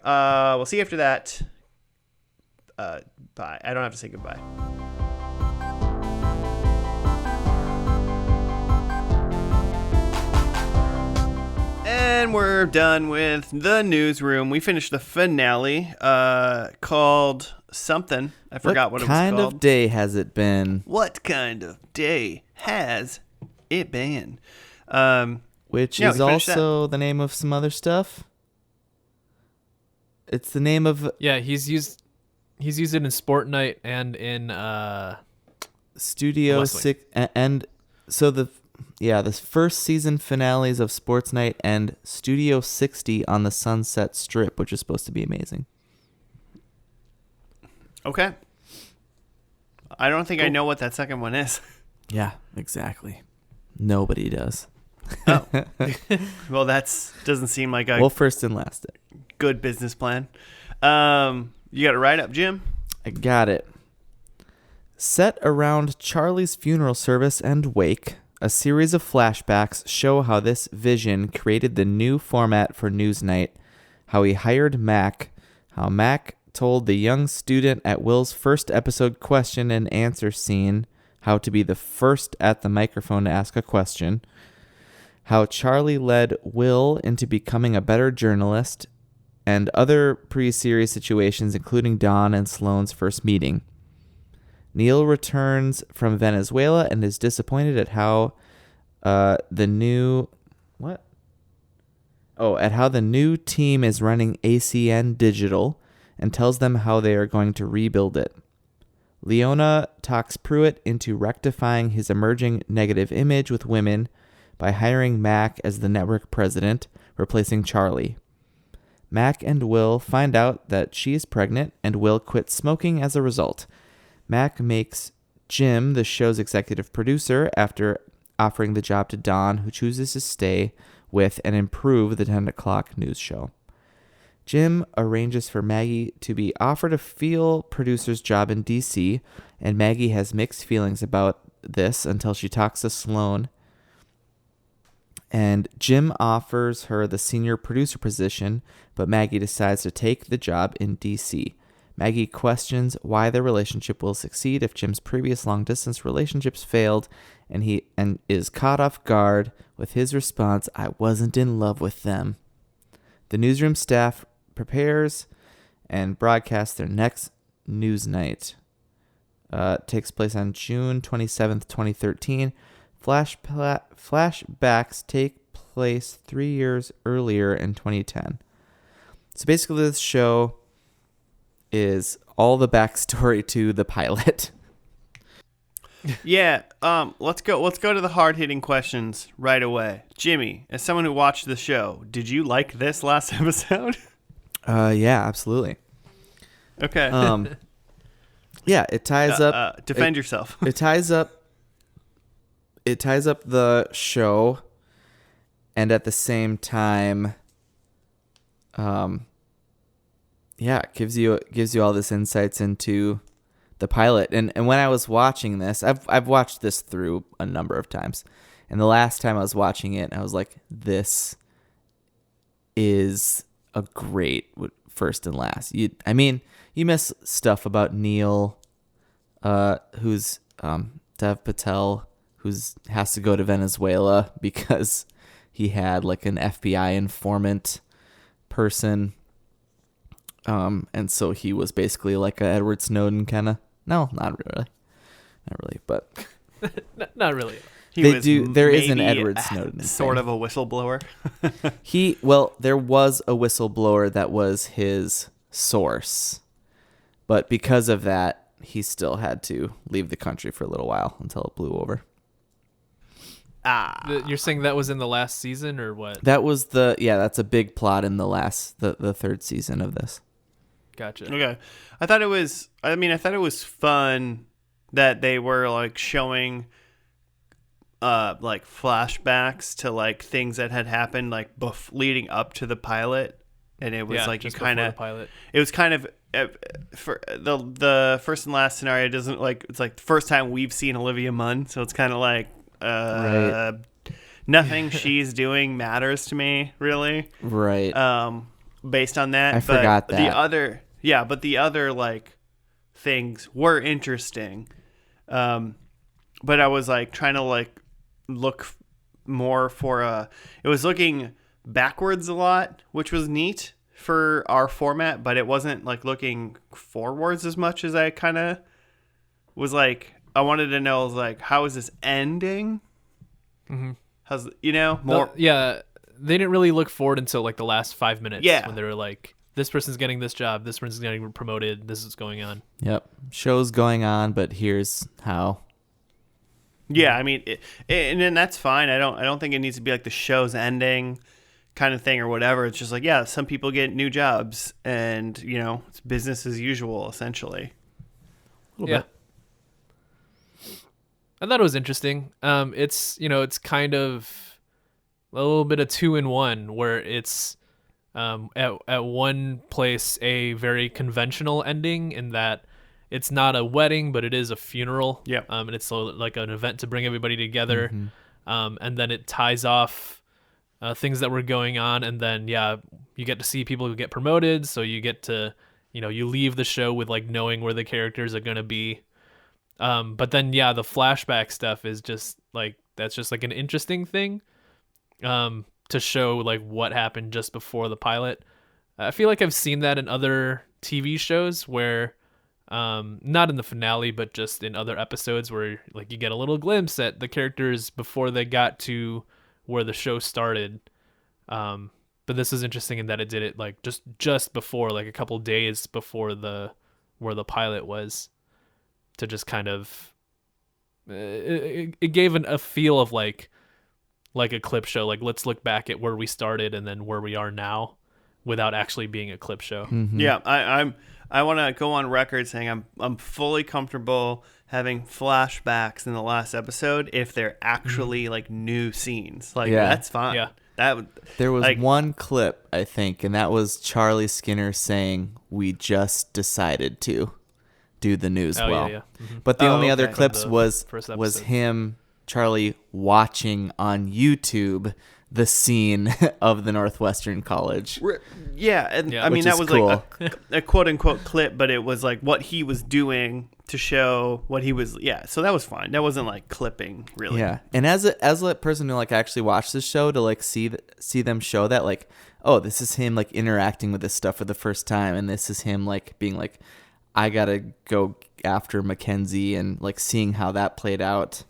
We'll see you after that. Bye. I don't have to say goodbye. And we're done with the Newsroom. We finished the finale called something. I forgot what it was kind called. of day has it been? What kind of day has it been? Which Yeah, is we finished also the name of some other stuff. It's the name of Yeah, he's used it in Sport Night and in Studio West Wing. 6 and so the first season finales of Sports Night and Studio 60 on the Sunset Strip, which is supposed to be amazing. Okay. I don't think I know what that second one is. Yeah, exactly. Nobody does. Oh. Well, doesn't seem like a Well, first and last. good business plan. You got it right up, Jim? I got it. Set around Charlie's funeral service and wake, a series of flashbacks show how this vision created the new format for Newsnight, how he hired Mac, how Mac told the young student at Will's first episode question and answer scene how to be the first at the microphone to ask a question, how Charlie led Will into becoming a better journalist, and other pre-series situations including Dawn and Sloane's first meeting. Neil returns from Venezuela and is disappointed at how the new team is running ACN Digital and tells them how they are going to rebuild it. Leona talks Pruitt into rectifying his emerging negative image with women by hiring Mac as the network president, replacing Charlie. Mac and Will find out that she is pregnant, and Will quits smoking as a result. Mac makes Jim the show's executive producer after offering the job to Dawn, who chooses to stay with and improve the 10 o'clock news show. Jim arranges for Maggie to be offered a field producer's job in D.C., and Maggie has mixed feelings about this until she talks to Sloane. And Jim offers her the senior producer position, but Maggie decides to take the job in D.C. Maggie questions why their relationship will succeed if Jim's previous long-distance relationships failed, and is caught off guard with his response, "I wasn't in love with them." The Newsroom staff prepares and broadcasts their next news night. Takes place on June 27th, 2013. Flashbacks take place 3 years earlier in 2010. So basically this show is all the backstory to the pilot. Yeah. Let's go to the hard-hitting questions right away. Jimmy, as someone who watched the show, did you like this last episode? Yeah, absolutely. Okay. Yeah, it ties up. Defend yourself. It ties up the show, and at the same time, it gives you all this insights into the pilot. And when I was watching this, I've watched this through a number of times, and the last time I was watching it, I was like, this is a great first and last. You miss stuff about Neil, who's Dev Patel, who's has to go to Venezuela because he had like an FBI informant person. And so he was basically like a Edward Snowden kind of. No, not really, but not really. There is an Edward Snowden sort thing. of a whistleblower. There was a whistleblower that was his source, but because of that, he still had to leave the country for a little while until it blew over. You're saying that was in the last season or what? That was that's a big plot in the third season of this. Gotcha. Okay. I thought it was fun that they were like showing like flashbacks to like things that had happened like leading up to the pilot, and it was like you kind of it was kind of for the first and last scenario doesn't like it's like the first time we've seen Olivia Munn, so it's kind of like right. Nothing she's doing matters to me really, right? Based on that, I forgot that but the other like things were interesting, but I was like trying to like look more for it was looking backwards a lot, which was neat for our format, but it wasn't like looking forwards as much as I kind of was like I wanted to know like how is this ending? Mm-hmm. How's more? They didn't really look forward until like the last 5 minutes. Yeah. When they were like, this person's getting this job, this person's getting promoted, this is going on. Yep, show's going on, but here's how. Yeah, I mean, and then that's fine. I don't think it needs to be like the show's ending kind of thing or whatever. It's just like, yeah, some people get new jobs, and it's business as usual essentially. A little bit. I thought it was interesting. It's kind of a little bit of 2-in-1, where it's at one place a very conventional ending in that it's not a wedding, but it is a funeral. Yeah. And it's like an event to bring everybody together. Mm-hmm. And then it ties off things that were going on, and then you get to see people who get promoted. So you get to you leave the show with like knowing where the characters are gonna be. But then the flashback stuff is just like that's just like an interesting thing to show like what happened just before the pilot. I feel like I've seen that in other TV shows where not in the finale but just in other episodes where like you get a little glimpse at the characters before they got to where the show started. But this is interesting in that it did it like just before, like a couple days before where the pilot was, to just kind of it gave a feel of like a clip show, like let's look back at where we started and then where we are now without actually being a clip show. Mm-hmm. Yeah, I want to go on record saying I'm fully comfortable having flashbacks in the last episode if they're actually like new scenes. Like that's fine. Yeah. There was one clip, I think, and that was Charlie Skinner saying, "We just decided to do the news well." Yeah. Mm-hmm. But the only other clips was him, Charlie, watching on YouTube the scene of the Northwestern College. Yeah, and I mean that was cool. like a quote unquote clip, but it was like what he was doing to show what he was. Yeah, so that was fine. That wasn't like clipping, really. Yeah, and as a person who like actually watched the show, to like see them show that like, oh, this is him like interacting with this stuff for the first time, and this is him like being like, I gotta go after Mackenzie, and like seeing how that played out,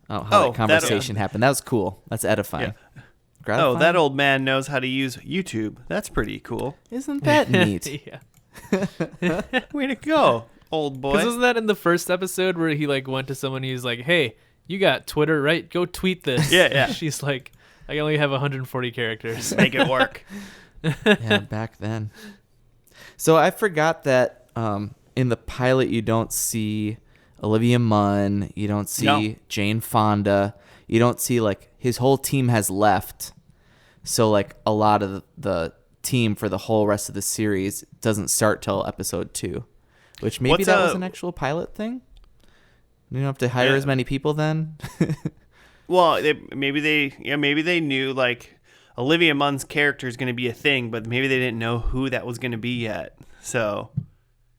how that conversation happened. That was cool. That's edifying. Yeah. Gratifying. Oh, that old man knows how to use YouTube. That's pretty cool. Isn't that neat? Yeah. Way to go, old boy. Because wasn't that in the first episode where he like went to someone, he's like, hey, you got Twitter, right? Go tweet this. Yeah. She's like, I only have 140 characters. Make it work. Yeah, back then. So I forgot that in the pilot you don't see Olivia Munn, you don't see Jane Fonda, you don't see like his whole team has left. So like a lot of the team for the whole rest of the series doesn't start till episode 2, which maybe that was an actual pilot thing. You don't have to hire as many people then. Well, maybe they knew like Olivia Munn's character is going to be a thing, but maybe they didn't know who that was going to be yet. So,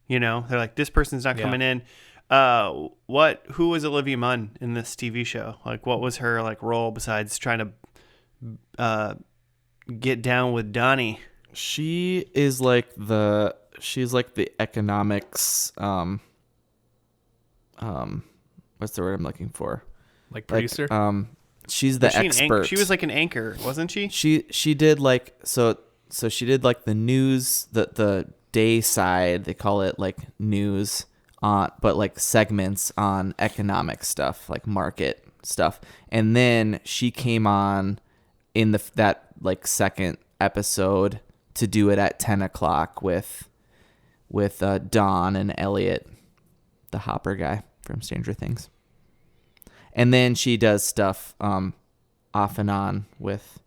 they're like, this person's not coming in. Who was Olivia Munn in this TV show? Like, what was her like role besides trying to get down with Donnie? She's like the economics what's the word I'm looking for? Like producer? She's the expert. She was like an anchor, wasn't she? She did like so she did like the news, the day side, they call it like news on, but like segments on economic stuff, like market stuff. And then she came on in that like second episode to do it at 10 o'clock with Don and Elliot, the Hopper guy from Stranger Things. And then she does stuff off and on with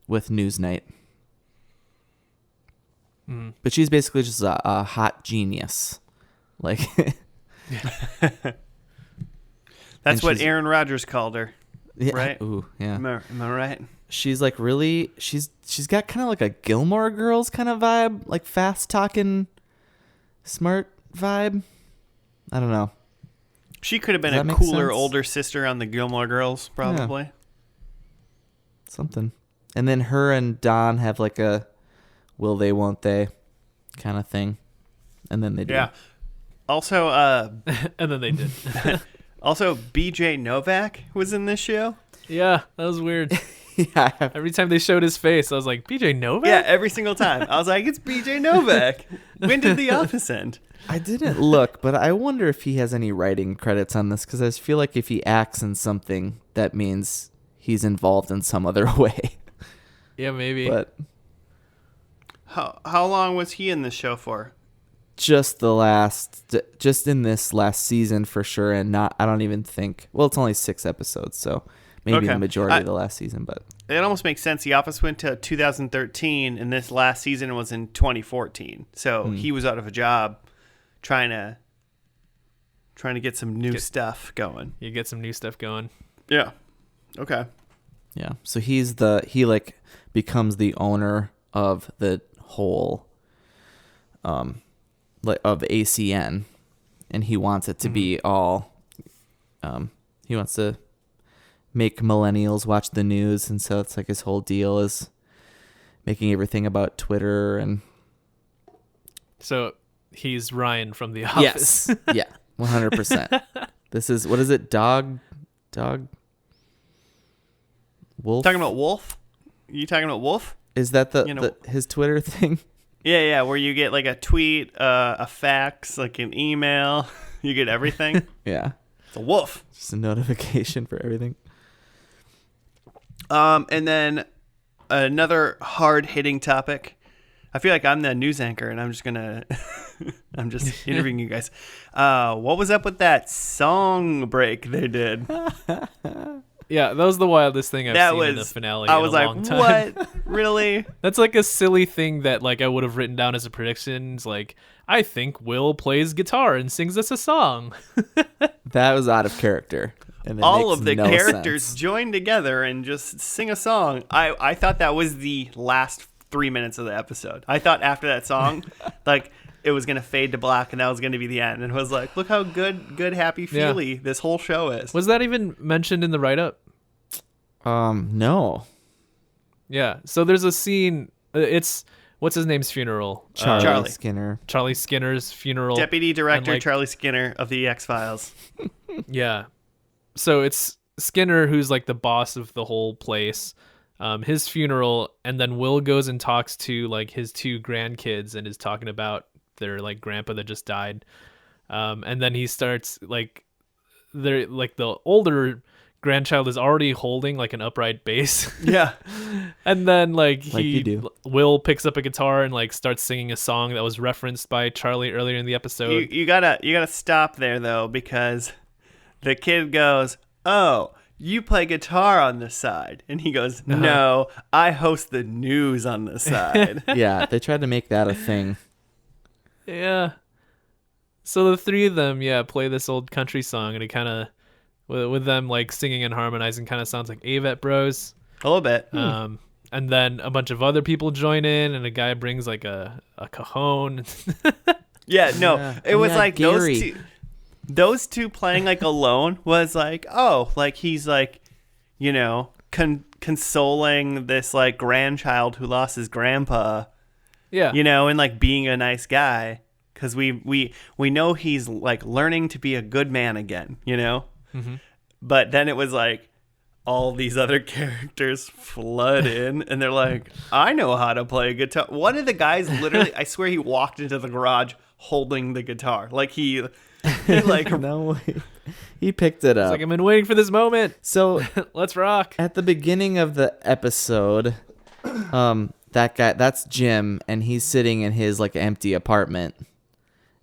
Newsnight. Mm. But she's basically just a hot genius. Like That's what Aaron Rodgers called her. Yeah. Right? Ooh, yeah. Am I right? She's like really she's got kind of like a Gilmore Girls kind of vibe, like fast talking, smart vibe. I don't know. She could have been Does that a make cooler sense? older sister on the Gilmore Girls, probably. Yeah. Something. And then her and Don have like a will they, won't they kind of thing. And then they do. Yeah. Also, And then they did. also BJ Novak was in this show. Yeah, that was weird. Yeah. Every time they showed his face, I was like, BJ Novak? Yeah, every single time. I was like, it's BJ Novak. When did The Office end? I didn't look, but I wonder if he has any writing credits on this, because I just feel like if he acts in something, that means he's involved in some other way. Yeah, maybe. But How long was he in this show for? just in this last season for sure, and I don't even think, well, it's only 6 episodes, so maybe Okay. the majority of the last season, but It almost makes sense. The Office went to 2013, and this last season was in 2014. So he was out of a job, trying to get some new stuff going. You get some new stuff going. Yeah. Okay. yeah. So he like becomes the owner of the whole like of ACN, and he wants it to be all he wants to make millennials watch the news, and so it's like his whole deal is making everything about Twitter. And So he's Ryan from The Office. yes, yeah, 100%. This is, what is it? Dog, Wolf. Talking about Wolf? You talking about Wolf? Is that his Twitter thing? Yeah, where you get like a tweet, a fax, like an email. You get everything. Yeah, It's a Wolf. just a notification for everything. And then another hard-hitting topic. I feel like I'm the news anchor, and I'm just interviewing you guys. What was up with that song break they did? Yeah, that was the wildest thing I've seen in the finale in a long time. What? Really? That's like a silly thing that like I would have written down as a prediction. It's like, I think Will plays guitar and sings us a song. That was out of character. And it All makes of the no characters sense. join together and just sing a song. I thought that was the last 3 minutes of the episode. I thought after that song, like, it was going to fade to black and that was going to be the end. And it was like, look how good, happy, feely this whole show is. Was that even mentioned in the write-up? No. Yeah. So there's a scene. It's what's his name's funeral? Charlie. Skinner. Charlie Skinner's funeral. Deputy Director and, like, Charlie Skinner of the X-Files. Yeah. So it's Skinner who's like the boss of the whole place. His funeral, and then Will goes and talks to like his 2 grandkids and is talking about their like grandpa that just died. And then he starts like they're like the older grandchild is already holding like an upright bass. Yeah. And then like you do. Will picks up a guitar and like starts singing a song that was referenced by Charlie earlier in the episode. You gotta stop there though, because the kid goes, "Oh, you play guitar on the side," and he goes, "No, I host the news on the side." Yeah, they tried to make that a thing. Yeah. So the 3 of them, play this old country song, and it kind of, with them like singing and harmonizing, kind of sounds like Avett Bros. A little bit. And then a bunch of other people join in, and a guy brings like a cajon. Yeah, no, Yeah. it was yeah, like Gary. those two playing like alone was like, oh, like he's like, you know, consoling this like grandchild who lost his grandpa, Yeah. you know, and like being a nice guy because we know he's like learning to be a good man again, you know. Mm-hmm. But then it was like all these other characters flood in, and they're like, I know how to play a guitar. One of the guys literally, I swear, he walked into the garage holding the guitar, like he like No way. He picked it It's up. like, I've been waiting for this moment. So Let's rock. at the beginning of the episode, that guy, that's Jim, and he's sitting in his like empty apartment,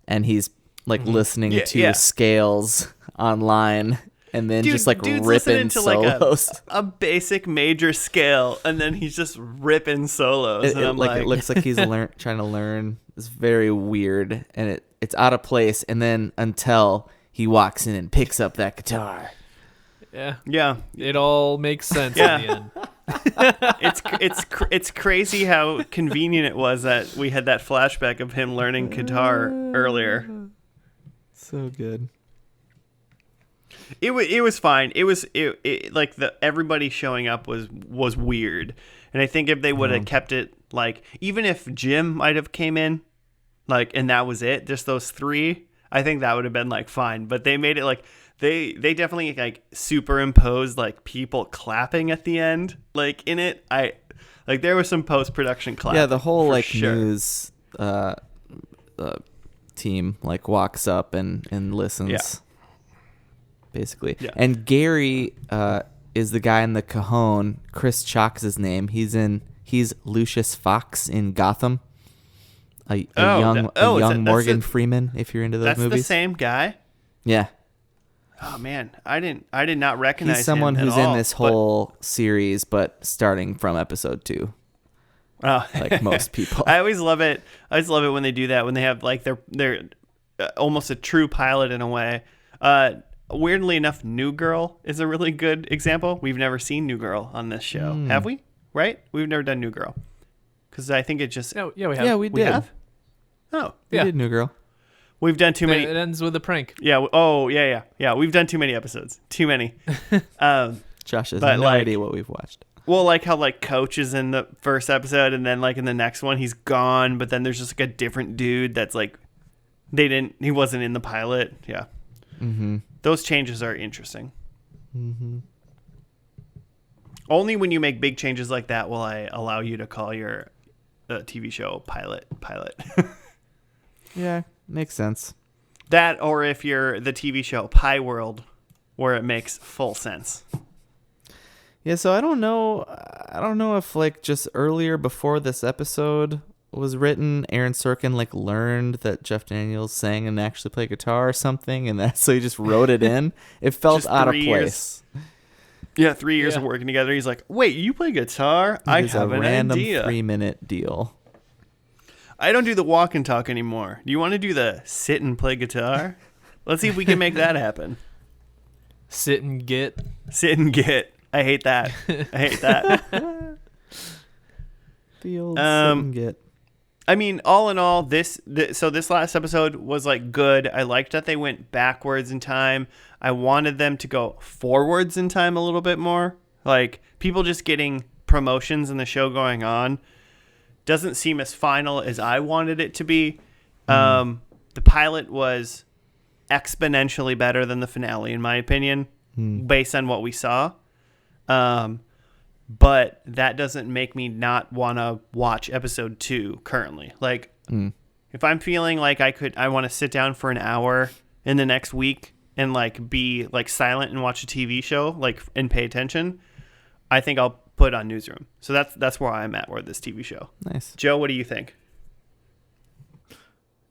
and he's like listening Yeah, to yeah. scales online, and then just like dude's listening ripping to like solos. a basic major scale, and then he's just ripping solos, and I'm like, it looks like he's trying to learn. It's very weird, and it's out of place. And then until he walks in and picks up that guitar. Yeah. yeah, It all makes sense Yeah. in the end. it's crazy how convenient it was that we had that flashback of him learning guitar earlier. So good. It was fine. It was like everybody showing up was weird, and I think if they would have kept it like, even if Jim might have came in, like, and that was it, just those three, I think that would have been like fine. But they made it like they definitely like superimposed like people clapping at the end, like in it. Like there was some post-production clapping. Yeah, the whole for like sure. news team like walks up and listens. Yeah. Basically. Yeah. And Gary is the guy in the cajon. Chris Chalk's his name. He's Lucius Fox in Gotham. A young that's Morgan the- Freeman, if you're into those That's movies. the same guy. Yeah. Oh man, I did not recognize He's someone him at who's in all, this but- whole series, but starting from episode 2, Oh. like most people. I always love it. I always love it when they do that, when they have like they're almost a true pilot in a way. Weirdly enough, New Girl is a really good example. We've never seen New Girl on this show, have we? Right? We've never done New Girl because I think it just Yeah, we have. Yeah, we we did. have. Oh, We Yeah. did New Girl. we've done too many. It ends with a prank. Yeah. Oh, yeah. We've done too many episodes. Too many. Josh has But, no like- idea what we've watched. Well, like how like Coach is in the first episode, and then like in the next one he's gone, but then there's just like a different dude that's like he wasn't in the pilot. Yeah. Mm-hmm. Those changes are interesting. Only when you make big changes like that will I allow you to call your TV show pilot. Yeah, makes sense. That, or if you're the TV show Pie World, where it makes full sense. Yeah, so I don't know if like just earlier before this episode was written, Aaron Sorkin like learned that Jeff Daniels sang and actually played guitar or something, and that so he just wrote it in. It felt Just out of 3 place. years. Yeah, 3 years of Yeah. working together. He's like, wait, you play guitar? I It is have a an random idea. 3-minute deal. I don't do the walk and talk anymore. Do you want to do the sit and play guitar? Let's see if we can make that happen. Sit and get. Sit and get. I hate that. I hate that. The old sit Um, and get. I mean, all in all, this last episode was like good. I liked that they went backwards in time. I wanted them to go forwards in time a little bit more. Like people just getting promotions and the show going on doesn't seem as final as I wanted it to be. The pilot was exponentially better than the finale, in my opinion, based on what we saw. But that doesn't make me not want to watch episode 2 currently. Like, if I'm feeling like I want to sit down for an hour in the next week and like be like silent and watch a TV show, like, and pay attention, I think I'll put on Newsroom. So that's where I'm at with this TV show. Nice. Joe, what do you think?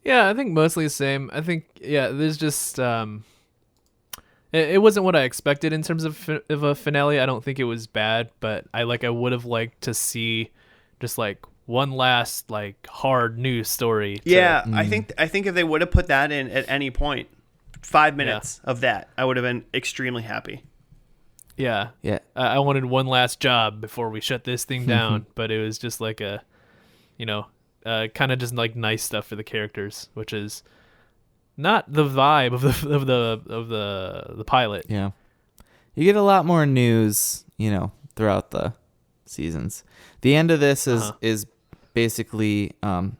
Yeah, I think mostly the same. I think, yeah, there's just it wasn't what I expected in terms of a finale. I don't think it was bad, but I would have liked to see just like one last like hard news story. Yeah, I think if they would have put that in at any point, 5 minutes of that, I would have been extremely happy. Yeah. Yeah. I wanted one last job before we shut this thing down, but it was just like a, kind of just like nice stuff for the characters, which is not the vibe of the pilot. Yeah. You get a lot more news, throughout the seasons. The end of this is basically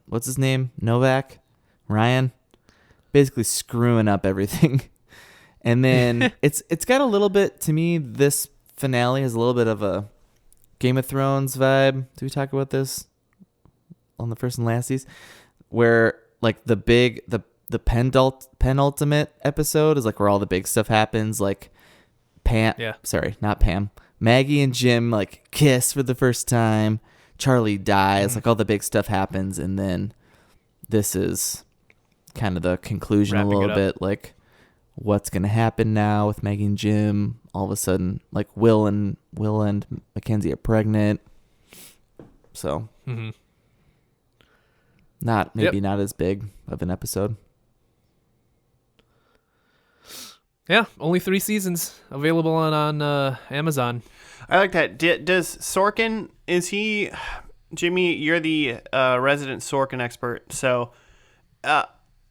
what's his name? Novak? Ryan? Basically screwing up everything. And then it's got a little bit, to me, this finale has a little bit of a Game of Thrones vibe. Did we talk about this on the first and last season? Where like the penultimate episode is like where all the big stuff happens, like Maggie and Jim like kiss for the first time, Charlie dies, like all the big stuff happens, and then this is kind of the conclusion Wrapping a little bit, like what's gonna happen now with Maggie and Jim. All of a sudden, like Will and Mackenzie are pregnant, so not as big of an episode. Yeah, only 3 seasons available on Amazon. I like that. Does Sorkin, is he, Jimmy, you're the resident Sorkin expert, so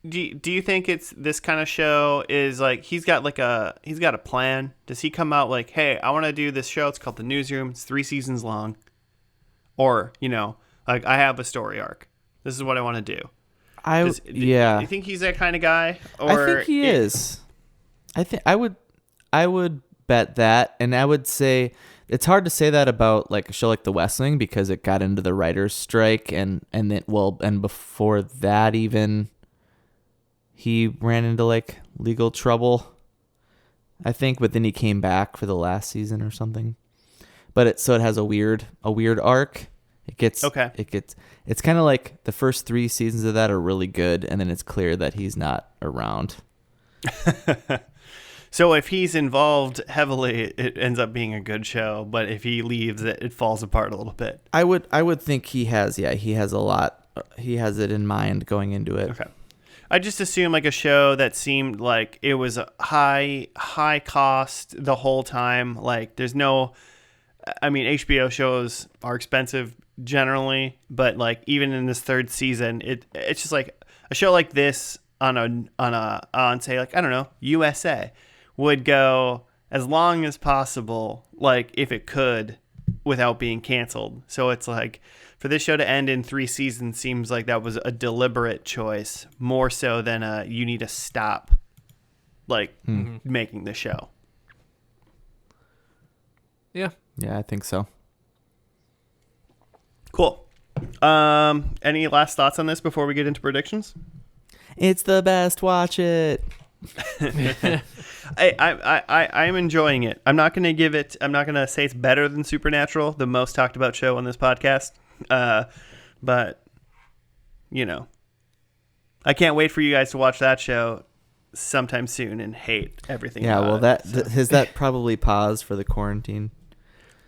do you think it's this kind of show is like he's got a plan? Does he come out like, hey, I want to do this show, it's called The Newsroom, it's 3 seasons long, or like I have a story arc, this is what I want to do? Do you think he's that kind of guy? Or I think he is. I think I would bet that, and I would say it's hard to say that about like a show like The West Wing because it got into the writers' strike, and before that even he ran into like legal trouble, I think, but then he came back for the last season or something. But it has a weird arc. It's kind of like the first 3 seasons of that are really good, and then it's clear that he's not around. So if he's involved heavily, it ends up being a good show. But if he leaves, it falls apart a little bit. I would think he has a lot. He has it in mind going into it. Okay. I just assume like a show that seemed like it was a high cost the whole time. Like there's no, I mean, HBO shows are expensive generally, but like even in this 3rd season, it's just like a show like this on say like, I don't know, USA would go as long as possible, like if it could, without being canceled. So it's like for this show to end in 3 seasons seems like that was a deliberate choice, more so than you need to stop like making the show. Yeah, I think so. Cool. Any last thoughts on this before we get into predictions? It's the best. Watch it. I'm enjoying it. I'm not going to say it's better than Supernatural, the most talked about show on this podcast. But I can't wait for you guys to watch that show sometime soon and hate everything. Yeah, well, has that probably paused for the quarantine?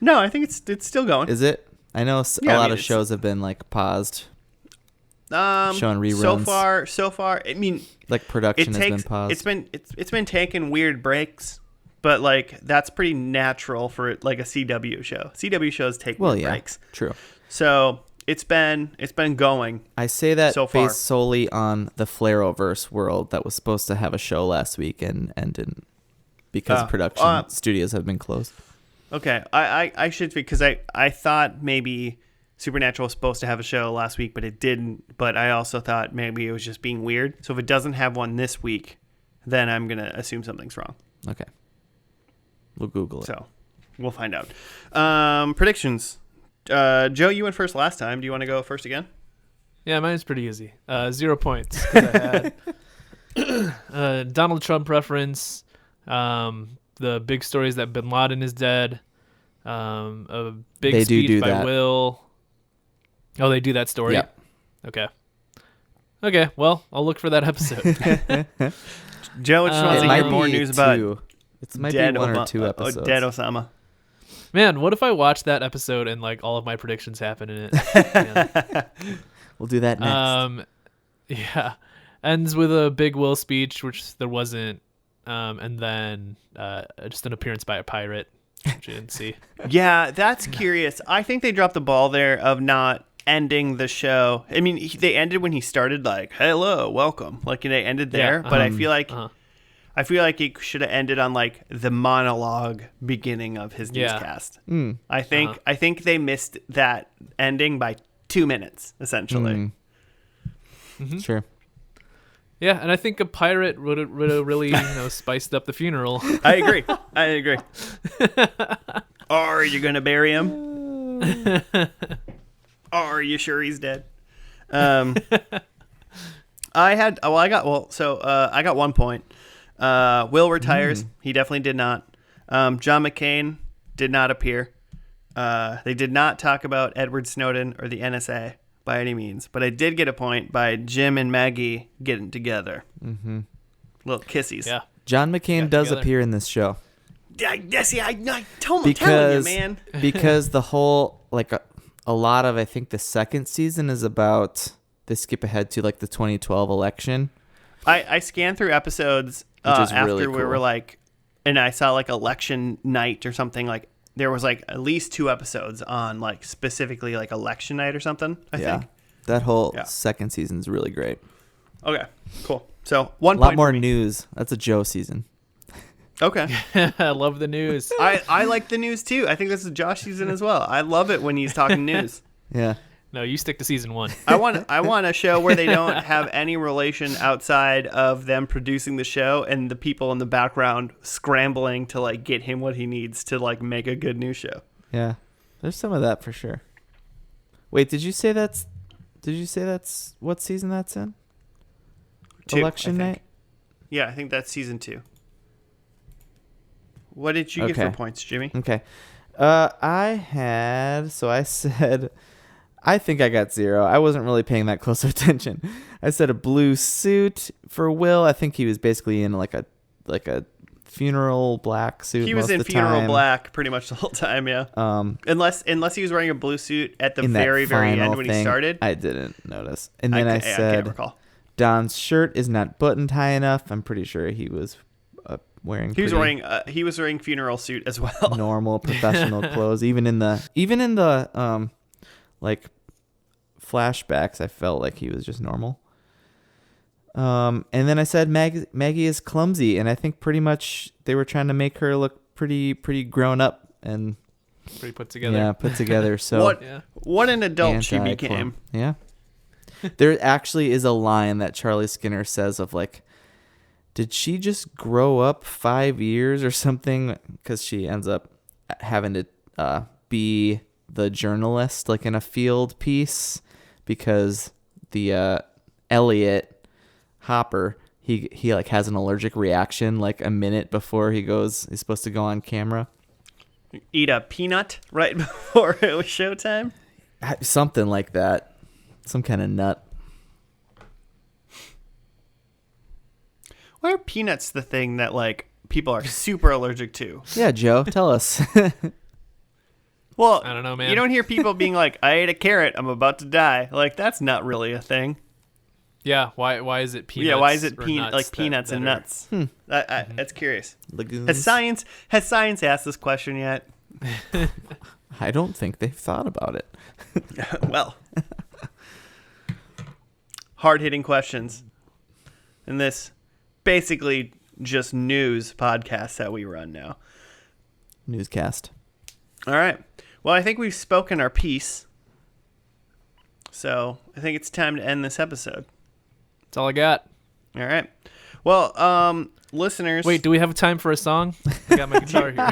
No, I think it's still going. Is it? I know a lot of shows have been like paused. Showing reruns. So far, I mean, like production has been paused. It's been taking weird breaks, but like that's pretty natural for like a CW show. CW shows take breaks. True. So it's been going. I say that so far. based solely on the Flareoverse world that was supposed to have a show last week and didn't because production studios have been closed. Okay, I should, because I thought maybe Supernatural was supposed to have a show last week, but it didn't. But I also thought maybe it was just being weird. So if it doesn't have one this week, then I'm going to assume something's wrong. Okay. We'll Google it. So we'll find out. Predictions. Joe, you went first last time. Do you want to go first again? Yeah, mine's pretty easy. 0 points. 'Cause I had Donald Trump reference. The big story is that Bin Laden is dead. A big speech by Will. Oh, they do that story? Yeah. Okay, well, I'll look for that episode. Joe just wants to hear more news about it might be 1 or 2 episodes. Dead Osama. Man, what if I watch that episode and like all of my predictions happen in it? We'll do that next. Yeah. Ends with a big Will speech, which there wasn't. And then just an appearance by a pirate. which I didn't see. Yeah, that's curious. I think they dropped the ball there of not ending the show. I mean, they ended when he started like, "Hello, welcome." Like they ended there, but I feel like it should have ended on like the monologue beginning of his newscast. I think they missed that ending by 2 minutes essentially. Sure. Yeah, and I think a pirate would have really spiced up the funeral. I agree. Are you gonna bury him? Are you sure he's dead? I got 1 point. Will retires. He definitely did not. John McCain did not appear. They did not talk about Edward Snowden or the NSA by any means, but I did get a point by Jim and Maggie getting together. Little kissies. Yeah. John McCain does together. appear in this show. I'm telling you, man. Because the whole, like, a lot of, I think the second season is about, they skip ahead to, like, the 2012 election. I scanned through episodes after really we cool. were like, and I saw like election night or something. Like there was like at least 2 episodes on like specifically like election night or something. I think that whole second season is really great. Okay, cool. So 1 A lot point more for me. news. That's a Joe season. Okay. I love the news. I like the news too. I think this is Josh season as well. I love it when he's talking news. Yeah. No, you stick to season 1. I want a show where they don't have any relation outside of them producing the show and the people in the background scrambling to like get him what he needs to like make a good news show. Yeah. There's some of that for sure. Wait, did you say that's what season that's in? 2, Election I think. night? Yeah, I think that's season 2. What did you get for points, Jimmy? Okay. I said, I think I got 0. I wasn't really paying that close attention. I said a blue suit for Will. I think he was basically in like a funeral black suit. He was most in of the funeral time. black pretty much the whole time, yeah. Unless he was wearing a blue suit at the In that very final end when he thing, started. I didn't notice. And then I can't said, recall. Don's shirt is not buttoned high enough. I'm pretty sure he was wearing. He was wearing funeral suit as well. Normal professional clothes. Even in the like flashbacks, I felt like he was just normal. And then I said Maggie is clumsy, and I think pretty much they were trying to make her look pretty grown up and Pretty put together. Yeah, put together. So what an adult she became. Yeah. There actually is a line that Charlie Skinner says of like, did she just grow up 5 years or something? Because she ends up having to be the journalist like in a field piece because the Elliot Hopper, he like has an allergic reaction like a minute before he's supposed to go on camera. Eat a peanut right before it was showtime? Something like that. Some kind of nut. Why are peanuts the thing that like people are super allergic to? Yeah, Joe, tell us. Well, I don't know, man. You don't hear people being like, I ate a carrot, I'm about to die. Like, that's not really a thing. Yeah, why is it peanuts? Yeah, why is it nuts peanuts and nuts? That's curious. Lagoons. Has science asked this question yet? I don't think they've thought about it. Well, hard-hitting questions. And this basically just news podcast that we run now. Newscast. All right. Well, I think we've spoken our piece. So I think it's time to end this episode. That's all I got. All right. Well, listeners. Wait, do we have time for a song? I got my guitar here.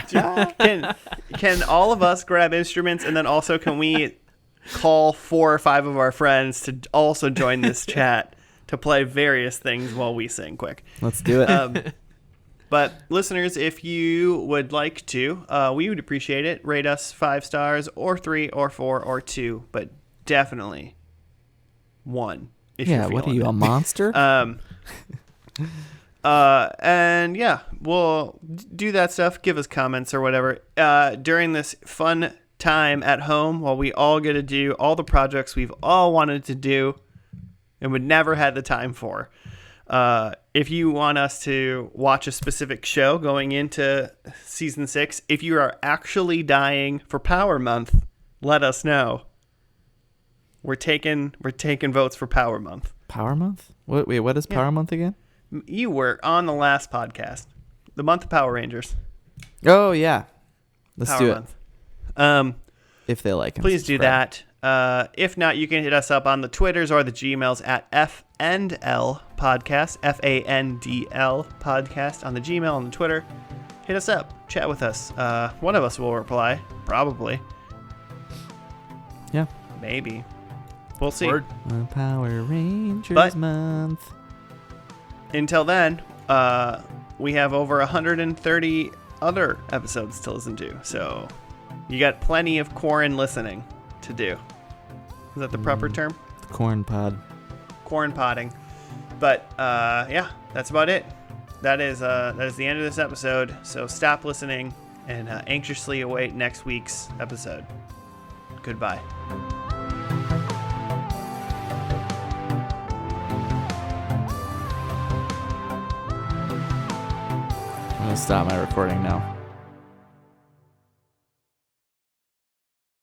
Can all of us grab instruments, and then also can we call 4 or 5 of our friends to also join this chat to play various things while we sing quick? Let's do it. But listeners, if you would like to, we would appreciate it. Rate us 5 stars or 3 or 4 or 2, but definitely 1. If yeah, you're what are feeling you, it. a monster? And yeah, we'll do that stuff. Give us comments or whatever during this fun time at home while we all get to do all the projects we've all wanted to do and would never had the time for. if you want us to watch a specific show going into season 6, if you are actually dying for Power Month, let us know. We're taking votes for Power Month. Power Month? What is Power Month again? You were on the last podcast. The month of Power Rangers. Oh, yeah. Let's Power do Month. it. If they like it. Please do that. If not, you can hit us up on the Twitters or the Gmails at FNL Podcast, FANDL Podcast on the Gmail and the Twitter. Hit us up. Chat with us. One of us will reply. Probably. Yeah. Maybe. We'll see. Word. Power Rangers Month. Until then, we have over 130 other episodes to listen to. So you got plenty of Corin listening to do. Is that the proper term? The corn pod. Corn potting. But yeah, that's about it. That is the end of this episode. So stop listening and anxiously await next week's episode. Goodbye. I'm gonna stop my recording now.